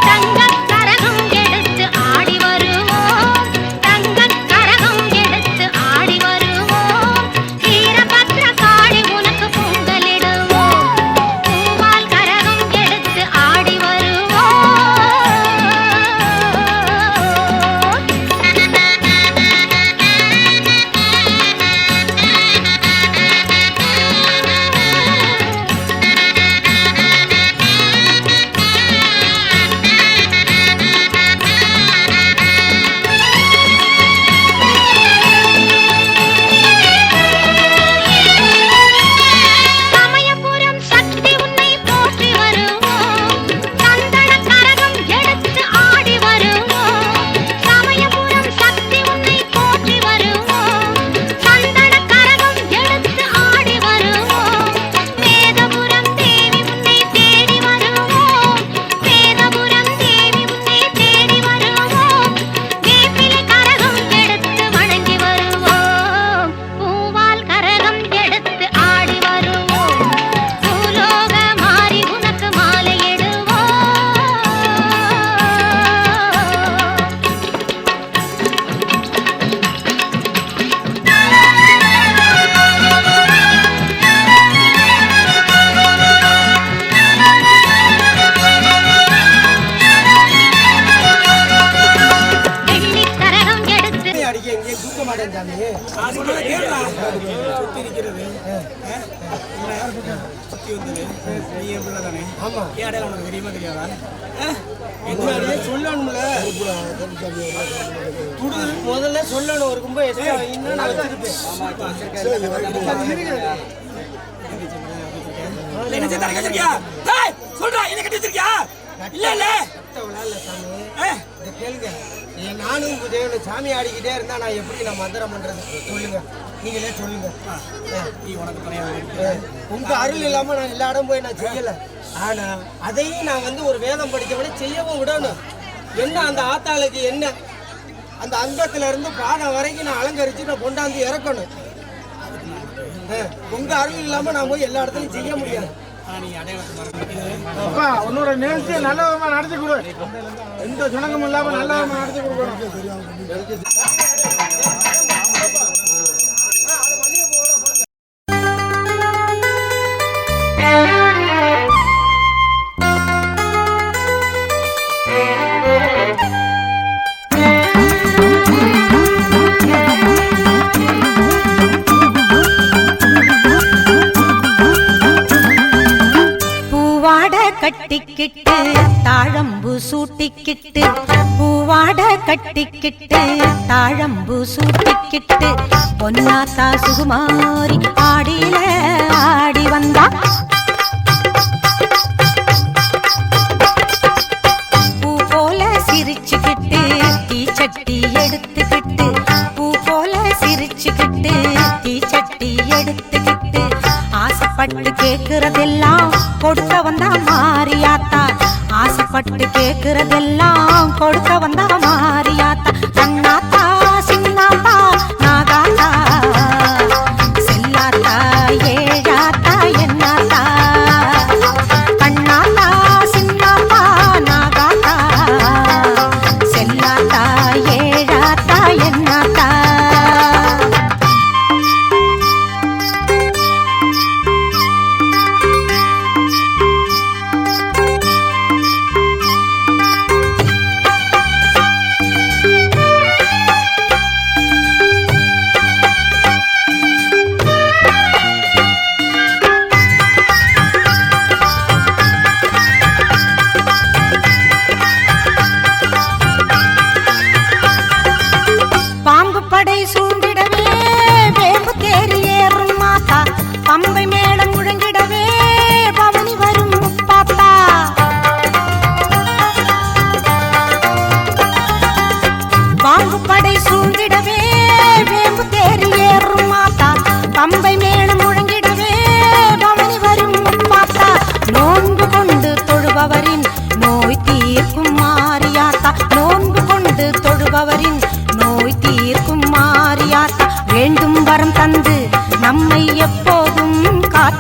தங்கக் கரகம் எடுத்து ஆடி வருவோம். தங்கக் கரகம் எடுத்து ஆடி வருவோம். வீரபத்ர காளி உனக்கு பொங்கலிடுவோம். பூவால் கரகம் எடுத்து ஆடி வருவோம். சமயபுரம் சக்தி உன்னை போற்றி வருவோம். சந்தன கரகம் எடுத்து ஆடி வருவோம். சமயபுரம் சக்தி உன்னை போற்றி வருவோம். சந்தன கரகம் எடுத்து ஆடி வருவோம். வேதபுரம் தேவி உன்னை தேடி வருவோம். வேதபுரம் தேவி உன்னை தேடி வருவோம். வேப்பிலை கரகம் எடுத்து வணங்கி வருவோம். பூவால் கரகம் எடுத்து ஆடி வருவோம். பூலோக மாறி உனக்கு மாலையிடுவோம். வெள்ளிக் கரகம் எடுத்து அடிக்க எங்கே தூக்க மாட்டேன் சாமி. சுத்தி நிக்கிறது சுத்தி வந்தது நீ என் பிள்ளை தானே? ஆமா. ஏன் அடையாளம் உனக்கு தெரியுமா தெரியாதா? சொல்லணும்ல. முதல்ல சொல்லணும். ஒரு கும்பம் எக்ஸ்ட்ரா இன்னும் நான் வச்சிருப்பேன். சொல்றா என்ன கட்டி வச்சிருக்கியா? இல்ல இல்ல இதை கேளுங்க. நானும் தேவனும் சாமி ஆடிக்கிட்டே இருந்தா நான் எப்படி நான் மந்திரம் பண்றது? சொல்லுங்க, நீங்களே சொல்லுங்க. உங்க அருள் இல்லாம நான் எல்லா இடம் போய் நான் செய்யல. ஆனா அதையும் நான் வந்து ஒரு வேதம் படிச்சவனே செய்யவும் விடணும். என்ன அந்த ஆத்தாளுக்கு என்ன அந்த அங்கத்துல இருந்து பாடம் வரைக்கும் நான் அலங்கரிச்சு நான் கொண்டாந்து இறக்கணும். உங்க அருள் இல்லாம நான் போய் எல்லா இடத்துலயும் செய்ய முடியாது. அப்பா உன்னோட நிகழ்ச்சியை நல்ல விதமா நடத்தி கொடு. எந்த சுணக்கமும் இல்லாம நல்ல விதமா நடத்தி கொடுக்கணும். கட்டிக்கிட்டு தாழம்பு சூட்டிக்கிட்டு பூவாட கட்டிக்கிட்டு தாழம்பு சூட்டிக்கிட்டு பொன்னாத்தா சுகுமாரி ஆடியில ஆடி வந்தா. பூ போல சிரிச்சுக்கிட்டு தீச்சட்டி எடுத்துக்கிட்டு பூ போல சிரிச்சுக்கிட்டு தீச்சட்டி எடுத்துக்கிட்டு ஆசைப்பட்டு கேக்குறதெல்லாம் கொடுக்க வந்தா மாரியாத்தா. ஆசைப்பட்டு கேக்குறதெல்லாம் கொடுக்க வந்தா மாரியாத்தா. கண்ணாத்தா சின்னாத்தா நாகாத்தா செல்லாத்தா ஏழாத்தா என்னாத்தா. கண்ணாத்தா சின்னாத்தா நாகாத்தா செல்லாத்தா ஏழாத்தா என்னாத்தா.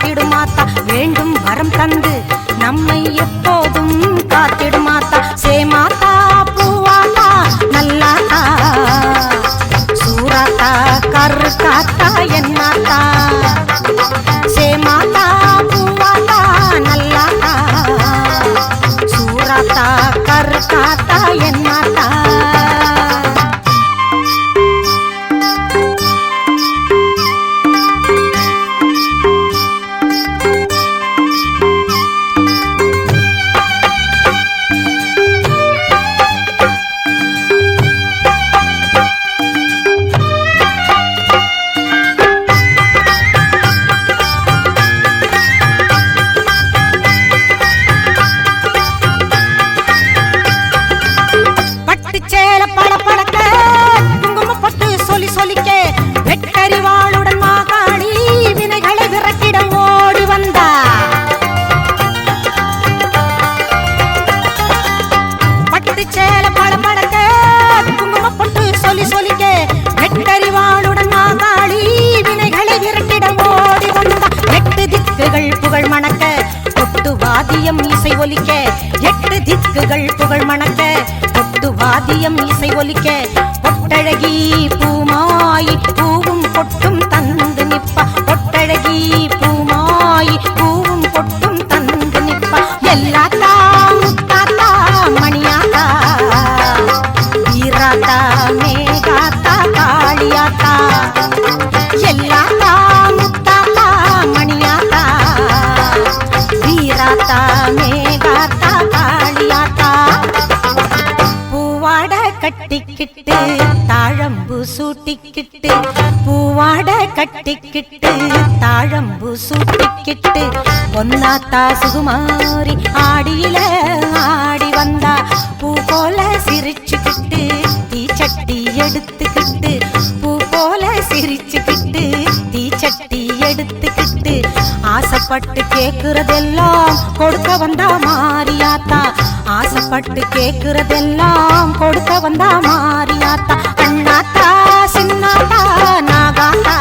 காத்திடுமாத்தா வேண்டும் வரம் தந்து நம்மை எப்போதும் காத்திடுமாத்தா சேமாத்தா பூவாத்தா நல்லாத்தா சூராத்தா கரு காத்தா என்னாத்தா சேமாத்தா பூவாத்தா நல்லாத்தா சூராத்தா கரு காத்தா என்னாத்தா புகழ் மணக்க கொட்டு வாதியம் இசை ஒலிக்க எட்டு திக்குகள் புகழ் மணக்க கொட்டு வாதியம் இசை ஒலிக்க பொட்டழகி பூமாயி பூவும் பொட்டும் தந்து நிப்பா பொட்டழகி பூமாயி பூவும் பொட்டும் தந்து நிப்பா எல்லாத்தா முத்தாத்தா மணியாத்தா வீராத்தா மேகாத்தா காளியாத்தா எல்லாத்தா முத்தாத்தா மணியாத்தா வீராத்தா மேகாத்தா காளியாத்தா பூவாட கட்டிக்கிட்டு தாழம்பு சூட்டிக்கிட்டு பூவாட கட்டிக்கிட்டு தாழம்பு சூட்டிக்கிட்டு பொன்னாத்தா சுகுமாரி ஆடியில ஆடி வந்தா பூ போல சிரிச்சுக்கிட்டு தீச்சட்டி எடுத்துக்கிட்டு பூ போல சிரிச்சுக்கிட்டு தீச்சட்டி எடுத்துக்கிட்டு ஆசைப்பட்டு கேக்குறதெல்லாம் கொடுக்க வந்தா மாரியாத்தா ஆசைப்பட்டு கேக்குறதெல்லாம் கொடுக்க வந்தா மாரியாத்தா அண்ணாத்தா சின்னாத்தா நாகாத்தா